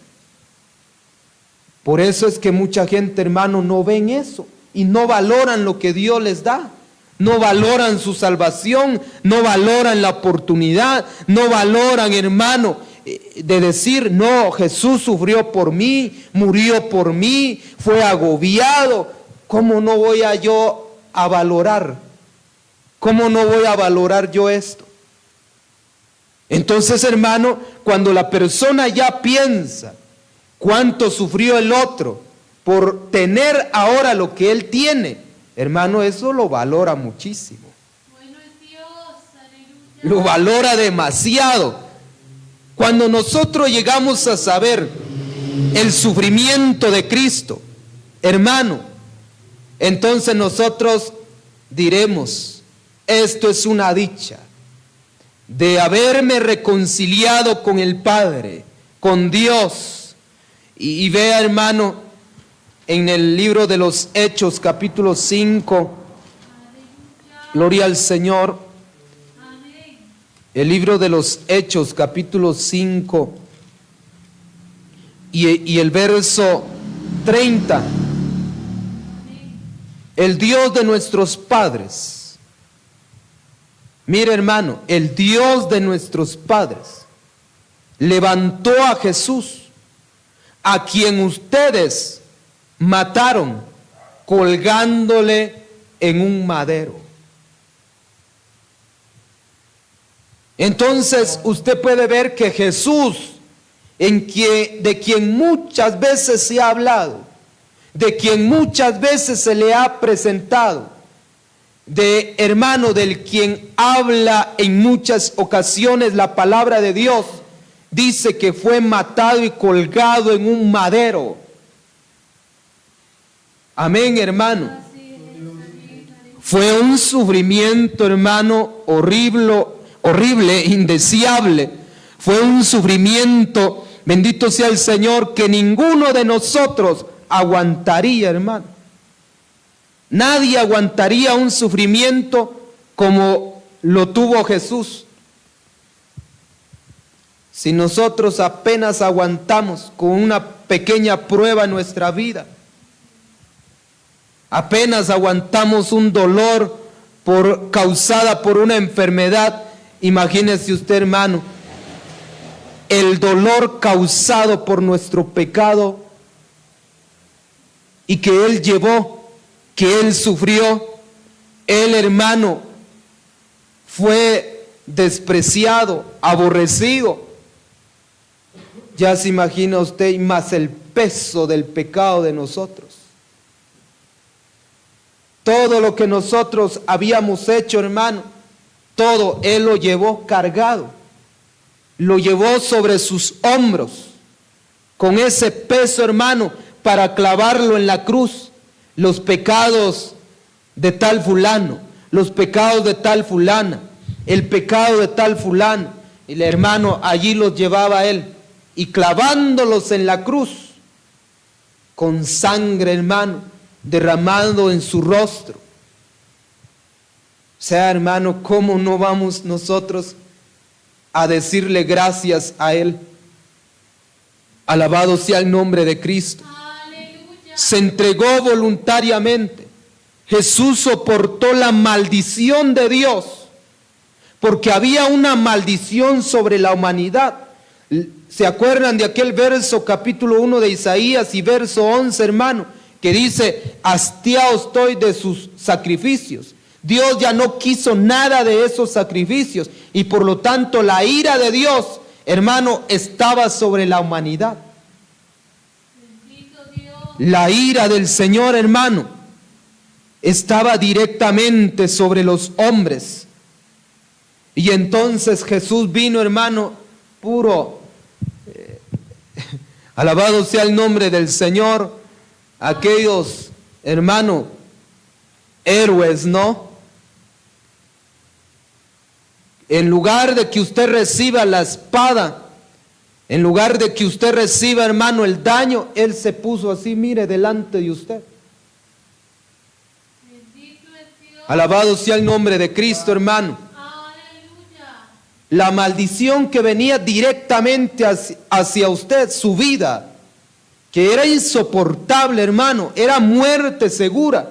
Por eso es que mucha gente, hermano, no ven eso y no valoran lo que Dios les da. No valoran su salvación, no valoran la oportunidad, no valoran, hermano, de decir, no, Jesús sufrió por mí, murió por mí, fue agobiado. ¿Cómo no voy a yo a valorar? ¿Cómo no voy a valorar yo esto? Entonces, hermano, cuando la persona ya piensa cuánto sufrió el otro por tener ahora lo que él tiene, hermano, eso lo valora muchísimo. Bueno es Dios, aleluya. Lo valora demasiado. Cuando nosotros llegamos a saber el sufrimiento de Cristo, hermano, entonces nosotros diremos, esto es una dicha de haberme reconciliado con el Padre, con Dios. Y vea, hermano, en el libro de los Hechos, capítulo 5, gloria al Señor. El libro de los Hechos, capítulo 5, y el verso 30. El Dios de nuestros padres, mire, hermano, el Dios de nuestros padres levantó a Jesús, a quien ustedes mataron colgándole en un madero. Entonces usted puede ver que Jesús, de quien muchas veces se ha hablado, de quien muchas veces se le ha presentado, de hermano, del quien habla en muchas ocasiones la palabra de Dios, dice que fue matado y colgado en un madero. Amén, hermano. Fue un sufrimiento, hermano, horrible, indeseable. Fue un sufrimiento, bendito sea el Señor, que ninguno de nosotros aguantaría, hermano. Nadie aguantaría un sufrimiento como lo tuvo Jesús. Si nosotros apenas aguantamos con una pequeña prueba en nuestra vida, apenas aguantamos un dolor causada por una enfermedad, imagínese usted, hermano, el dolor causado por nuestro pecado y que Él llevó, que Él sufrió. Él, hermano, fue despreciado, aborrecido. Ya se imagina usted, más el peso del pecado de nosotros. Todo lo que nosotros habíamos hecho, hermano, todo Él lo llevó cargado. Lo llevó sobre sus hombros, con ese peso, hermano, para clavarlo en la cruz. Los pecados de tal fulano, los pecados de tal fulana, el pecado de tal fulano. Y el hermano allí los llevaba a él, y clavándolos en la cruz, con sangre, hermano, derramado en su rostro. O sea, hermano, ¿cómo no vamos nosotros a decirle gracias a él? Alabado sea el nombre de Cristo. Aleluya. Se entregó voluntariamente. Jesús soportó la maldición de Dios, porque había una maldición sobre la humanidad. ¿Se acuerdan de aquel verso, capítulo 1 de Isaías y verso 11, hermano? Que dice, hastiado estoy de sus sacrificios. Dios ya no quiso nada de esos sacrificios, y por lo tanto la ira de Dios, hermano, estaba sobre la humanidad. La ira del Señor, hermano, estaba directamente sobre los hombres. Y entonces Jesús vino, hermano, puro, alabado sea el nombre del Señor, aquellos, hermano, héroes, ¿no? En lugar de que usted reciba la espada, en lugar de que usted reciba, hermano, el daño, Él se puso así, mire, delante de usted. Alabado sea el nombre de Cristo, hermano. Aleluya. La maldición que venía directamente hacia usted, su vida, que era insoportable, hermano, era muerte segura.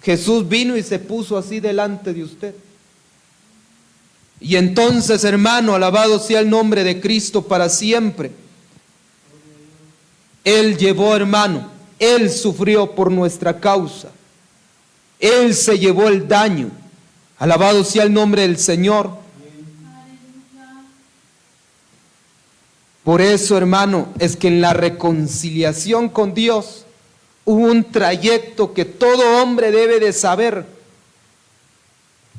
Jesús vino y se puso así delante de usted. Y entonces, hermano, alabado sea el nombre de Cristo para siempre. Él llevó, hermano, Él sufrió por nuestra causa. Él se llevó el daño. Alabado sea el nombre del Señor. Por eso, hermano, es que en la reconciliación con Dios hubo un trayecto que todo hombre debe de saber.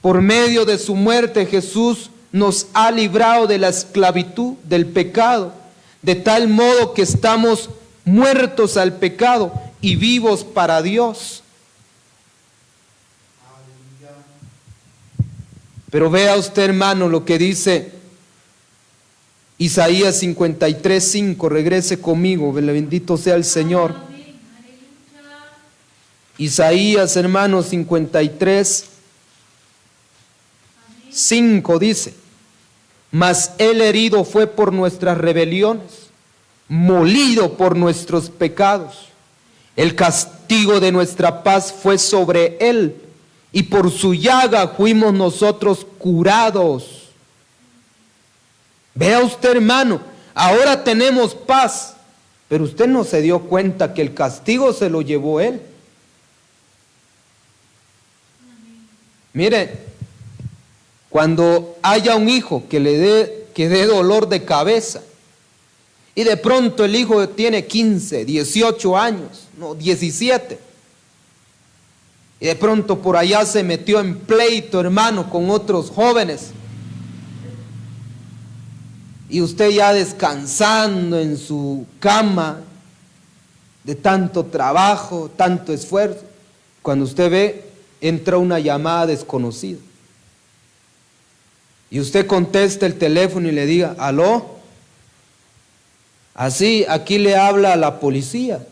Por medio de su muerte, Jesús nos ha librado de la esclavitud, del pecado, de tal modo que estamos muertos al pecado y vivos para Dios. Pero vea usted, hermano, lo que dice Isaías 53:5. Regrese conmigo, bendito sea el Señor. Isaías, hermano, 53:5 dice: mas Él herido fue por nuestras rebeliones, molido por nuestros pecados. El castigo de nuestra paz fue sobre Él, y por su llaga fuimos nosotros curados. Vea usted, hermano, ahora tenemos paz, pero usted no se dio cuenta que el castigo se lo llevó Él. Mire, cuando haya un hijo que dé dolor de cabeza, y de pronto el hijo tiene 15, 18 años, no, 17, y de pronto por allá se metió en pleito, hermano, con otros jóvenes, y usted ya descansando en su cama de tanto trabajo, tanto esfuerzo, cuando usted ve, entra una llamada desconocida. Y usted contesta el teléfono y le diga: ¿aló? Así, aquí le habla a la policía.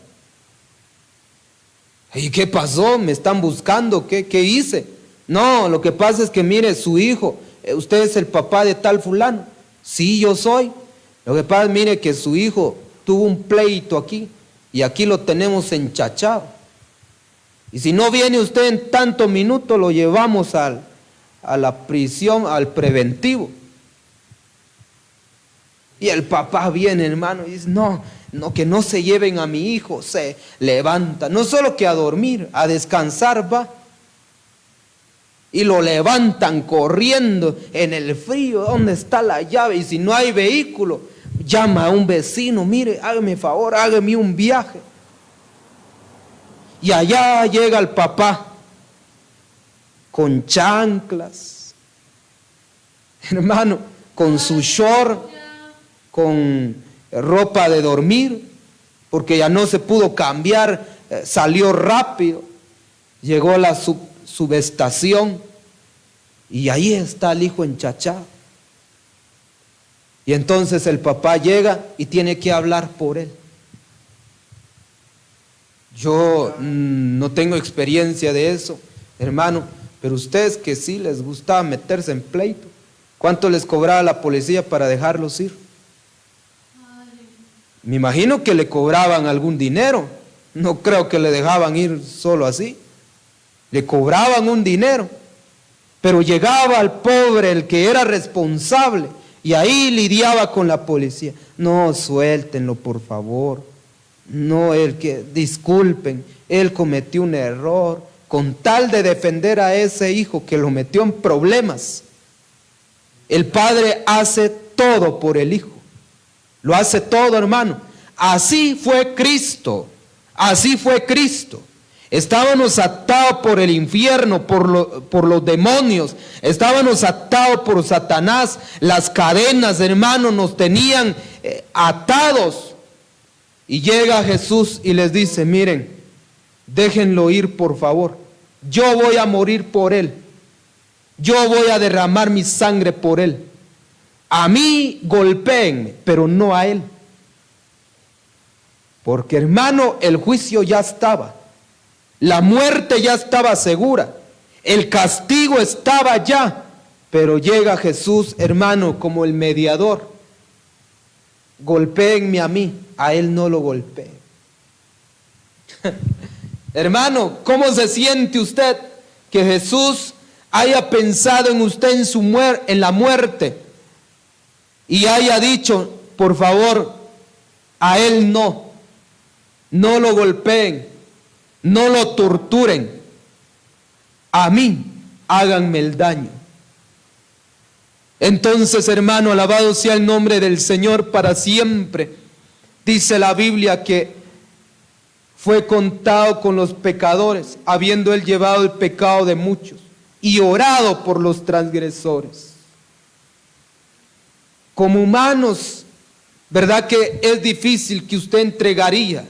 ¿Y qué pasó? ¿Me están buscando? ¿Qué hice? No, lo que pasa es que mire, su hijo, usted es el papá de tal fulano. Sí, yo soy. Lo que pasa es, mire, que su hijo tuvo un pleito aquí, y aquí lo tenemos enchachado. Y si no viene usted en tantos minutos, lo llevamos a la prisión, al preventivo. Y el papá viene, hermano, y dice: no, que no se lleven a mi hijo. Se levanta, no solo que a dormir, a descansar va. Y lo levantan corriendo en el frío. ¿Dónde está la llave? Y si no hay vehículo, llama a un vecino: mire, hágame favor, hágame un viaje. Y allá llega el papá con chanclas, hermano, con su short, con ropa de dormir, porque ya no se pudo cambiar, salió rápido. Llegó subestación y ahí está el hijo enchachado. Y entonces el papá llega y tiene que hablar por él. Yo no tengo experiencia de eso, hermano, pero ustedes que sí les gustaba meterse en pleito, ¿cuánto les cobraba la policía para dejarlos ir? Me imagino que le cobraban algún dinero, no creo que le dejaban ir solo así, le cobraban un dinero, pero llegaba al pobre, el que era responsable, y ahí lidiaba con la policía. No, suéltenlo por favor, no, disculpen, él cometió un error, con tal de defender a ese hijo que lo metió en problemas. El padre hace todo por el hijo. Lo hace todo, hermano. Así fue Cristo. Así fue Cristo. Estábamos atados por el infierno, por los demonios. Estábamos atados por Satanás. Las cadenas, hermano, nos tenían atados. Y llega Jesús y les dice, miren, déjenlo ir por favor. Yo voy a morir por él. Yo voy a derramar mi sangre por él. A mí golpéenme, pero no a él. Porque, hermano, el juicio ya estaba. La muerte ya estaba segura. El castigo estaba ya. Pero llega Jesús, hermano, como el mediador. Golpéenme a mí, a él no lo golpeen. Hermano, ¿cómo se siente usted que Jesús haya pensado en usted en la muerte y haya dicho, por favor, a él no lo golpeen, no lo torturen, a mí háganme el daño? Entonces, hermano, alabado sea el nombre del Señor para siempre. Dice la Biblia que fue contado con los pecadores, habiendo él llevado el pecado de muchos y orado por los transgresores. Como humanos, ¿verdad que es difícil que usted entregaría?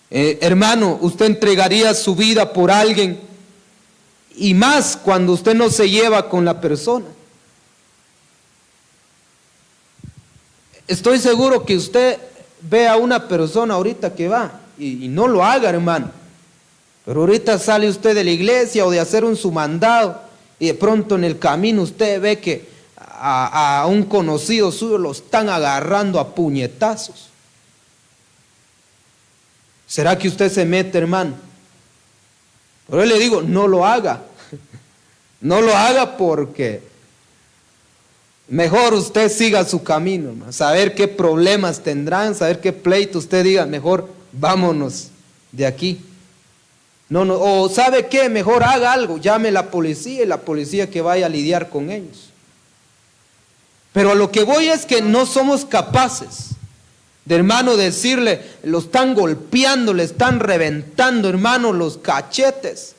Hermano, usted entregaría su vida por alguien, y más cuando usted no se lleva con la persona. Estoy seguro que usted ve a una persona ahorita que va, y no lo haga, hermano, pero ahorita sale usted de la iglesia o de hacer su mandado, y de pronto en el camino usted ve que a un conocido suyo lo están agarrando a puñetazos. ¿Será que usted se mete, hermano? Pero yo le digo, no lo haga. No lo haga, porque mejor usted siga su camino, hermano. Saber qué problemas tendrán, saber qué pleito, usted diga, mejor vámonos de aquí. No, o ¿sabe qué? Mejor haga algo, llame a la policía, y la policía que vaya a lidiar con ellos. Pero a lo que voy es que no somos capaces de, hermano, decirle, lo están golpeando, le están reventando, hermano, los cachetes.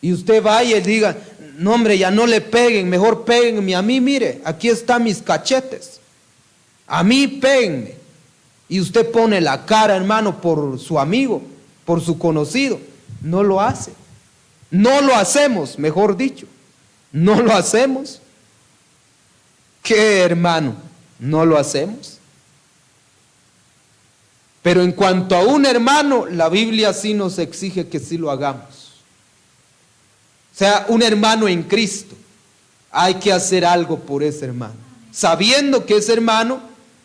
Y usted vaya y diga, no, hombre, ya no le peguen, mejor péguenme a mí, mire, aquí están mis cachetes. A mí péguenme. Y usted pone la cara, hermano, por su amigo, por su conocido. No lo hace. No lo hacemos, mejor dicho. No lo hacemos. ¿Qué, hermano? No lo hacemos. Pero en cuanto a un hermano, la Biblia sí nos exige que sí lo hagamos. O sea, un hermano en Cristo, hay que hacer algo por ese hermano. Sabiendo que ese hermano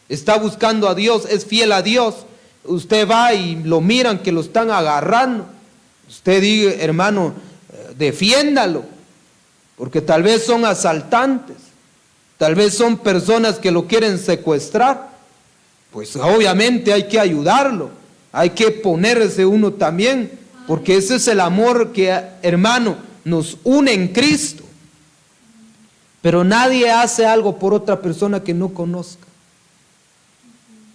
está buscando a Dios, es fiel a Dios. Usted va y lo miran que lo están agarrando. Usted diga, hermano, defiéndalo, porque tal vez son asaltantes, tal vez son personas que lo quieren secuestrar. Pues obviamente hay que ayudarlo, hay que ponerse uno también, porque ese es el amor que, hermano, nos une en Cristo. Pero nadie hace algo por otra persona que no conozca.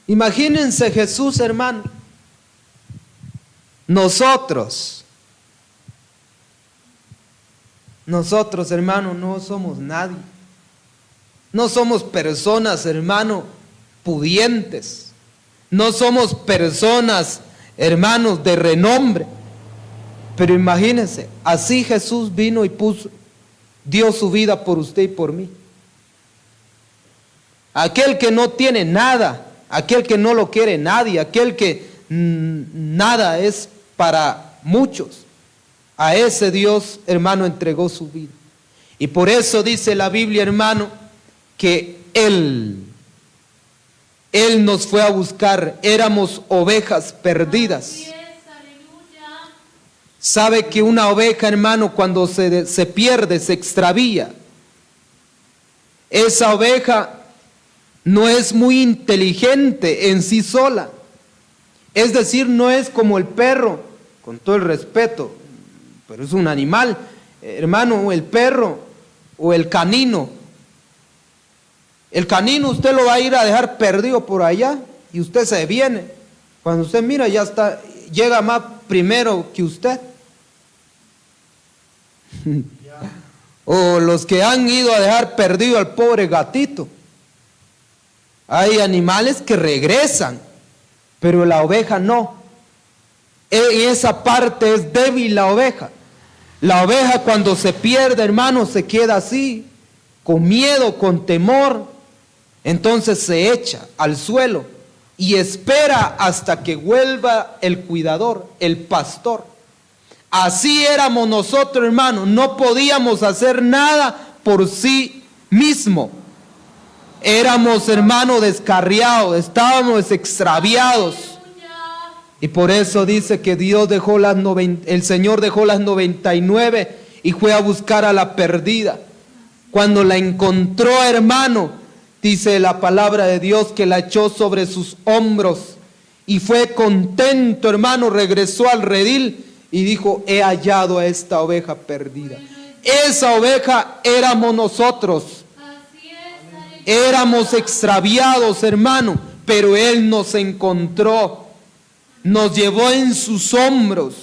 Imagínense Jesús, hermano. Nosotros, hermano, no somos nadie. No somos personas, hermano, pudientes. No somos personas, hermanos, de renombre. Pero imagínense, así Jesús vino y dio su vida por usted y por mí. Aquel que no tiene nada, aquel que no lo quiere nadie, aquel que nada es para muchos, a ese Dios, hermano, entregó su vida. Y por eso dice la Biblia, hermano, que Él nos fue a buscar, éramos ovejas perdidas. Sabe que una oveja, hermano, cuando se pierde, se extravía. Esa oveja no es muy inteligente en sí sola. Es decir, no es como el perro, con todo el respeto, pero es un animal, hermano, el perro o el canino. El canino usted lo va a ir a dejar perdido por allá y usted se viene. Cuando usted mira, ya está, llega más primero que usted. O los que han ido a dejar perdido al pobre gatito. Hay animales que regresan, pero la oveja no. En esa parte es débil la oveja. La oveja cuando se pierde, hermano, se queda así, con miedo, con temor. Entonces se echa al suelo y espera hasta que vuelva el cuidador, el pastor. Así éramos nosotros, hermano. No podíamos hacer nada por sí mismo. Éramos, hermano, descarriados, estábamos extraviados. Y por eso dice que el Señor dejó las 99 y fue a buscar a la perdida. Cuando la encontró, hermano, dice la palabra de Dios que la echó sobre sus hombros y fue contento, hermano, regresó al redil y dijo: he hallado a esta oveja perdida. Esa oveja éramos nosotros. Éramos extraviados, hermano, pero Él nos encontró, nos llevó en sus hombros,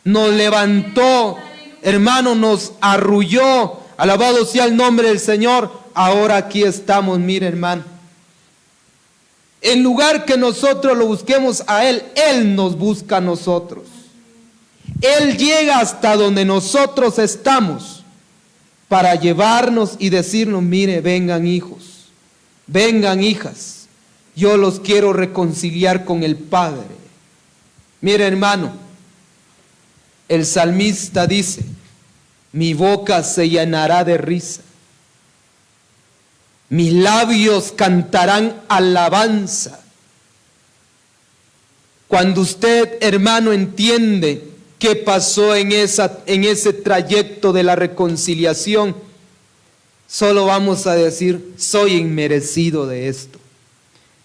nos levantó, hermano, nos arrulló. Alabado sea el nombre del Señor. Ahora aquí estamos, mire, hermano. En lugar que nosotros lo busquemos a Él, Él nos busca a nosotros. Él llega hasta donde nosotros estamos para llevarnos y decirnos: mire, vengan hijos, vengan hijas, yo los quiero reconciliar con el Padre. Mire, hermano, el salmista dice: mi boca se llenará de risa, mis labios cantarán alabanza. Cuando usted, hermano, entiende qué pasó en ese trayecto de la reconciliación, solo vamos a decir: soy inmerecido de esto.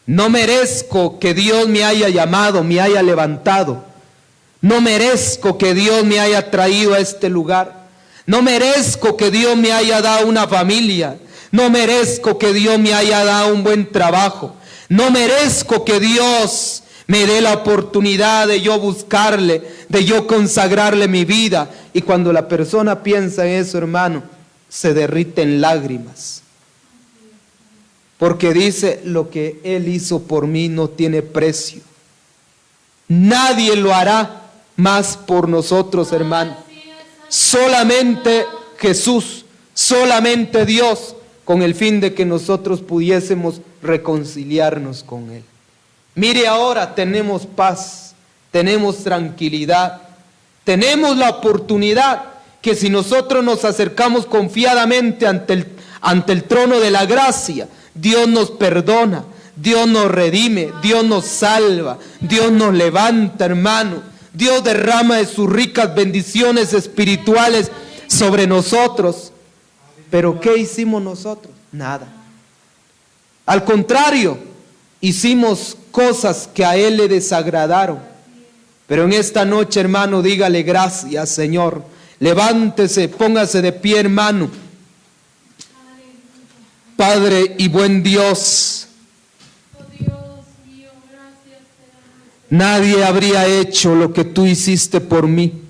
No merezco que Dios me haya llamado, me haya levantado. No merezco que Dios me haya traído a este lugar. No merezco que Dios me haya dado una familia. No merezco que Dios me haya dado un buen trabajo. No merezco que Dios me dé la oportunidad de yo buscarle, de yo consagrarle mi vida. Y cuando la persona piensa en eso, hermano, se derrite en lágrimas. Porque dice: lo que Él hizo por mí no tiene precio. Nadie lo hará más por nosotros, hermano. Solamente Jesús, solamente Dios, con el fin de que nosotros pudiésemos reconciliarnos con Él. Mire, ahora tenemos paz, tenemos tranquilidad, tenemos la oportunidad que si nosotros nos acercamos confiadamente ante el trono de la gracia, Dios nos perdona, Dios nos redime, Dios nos salva, Dios nos levanta, hermano. Dios derrama de sus ricas bendiciones espirituales sobre nosotros. Pero ¿qué hicimos nosotros? Nada. Al contrario, hicimos cosas que a Él le desagradaron. Pero en esta noche, hermano, dígale: gracias, Señor. Levántese, póngase de pie, hermano. Padre y buen Dios, nadie habría hecho lo que tú hiciste por mí.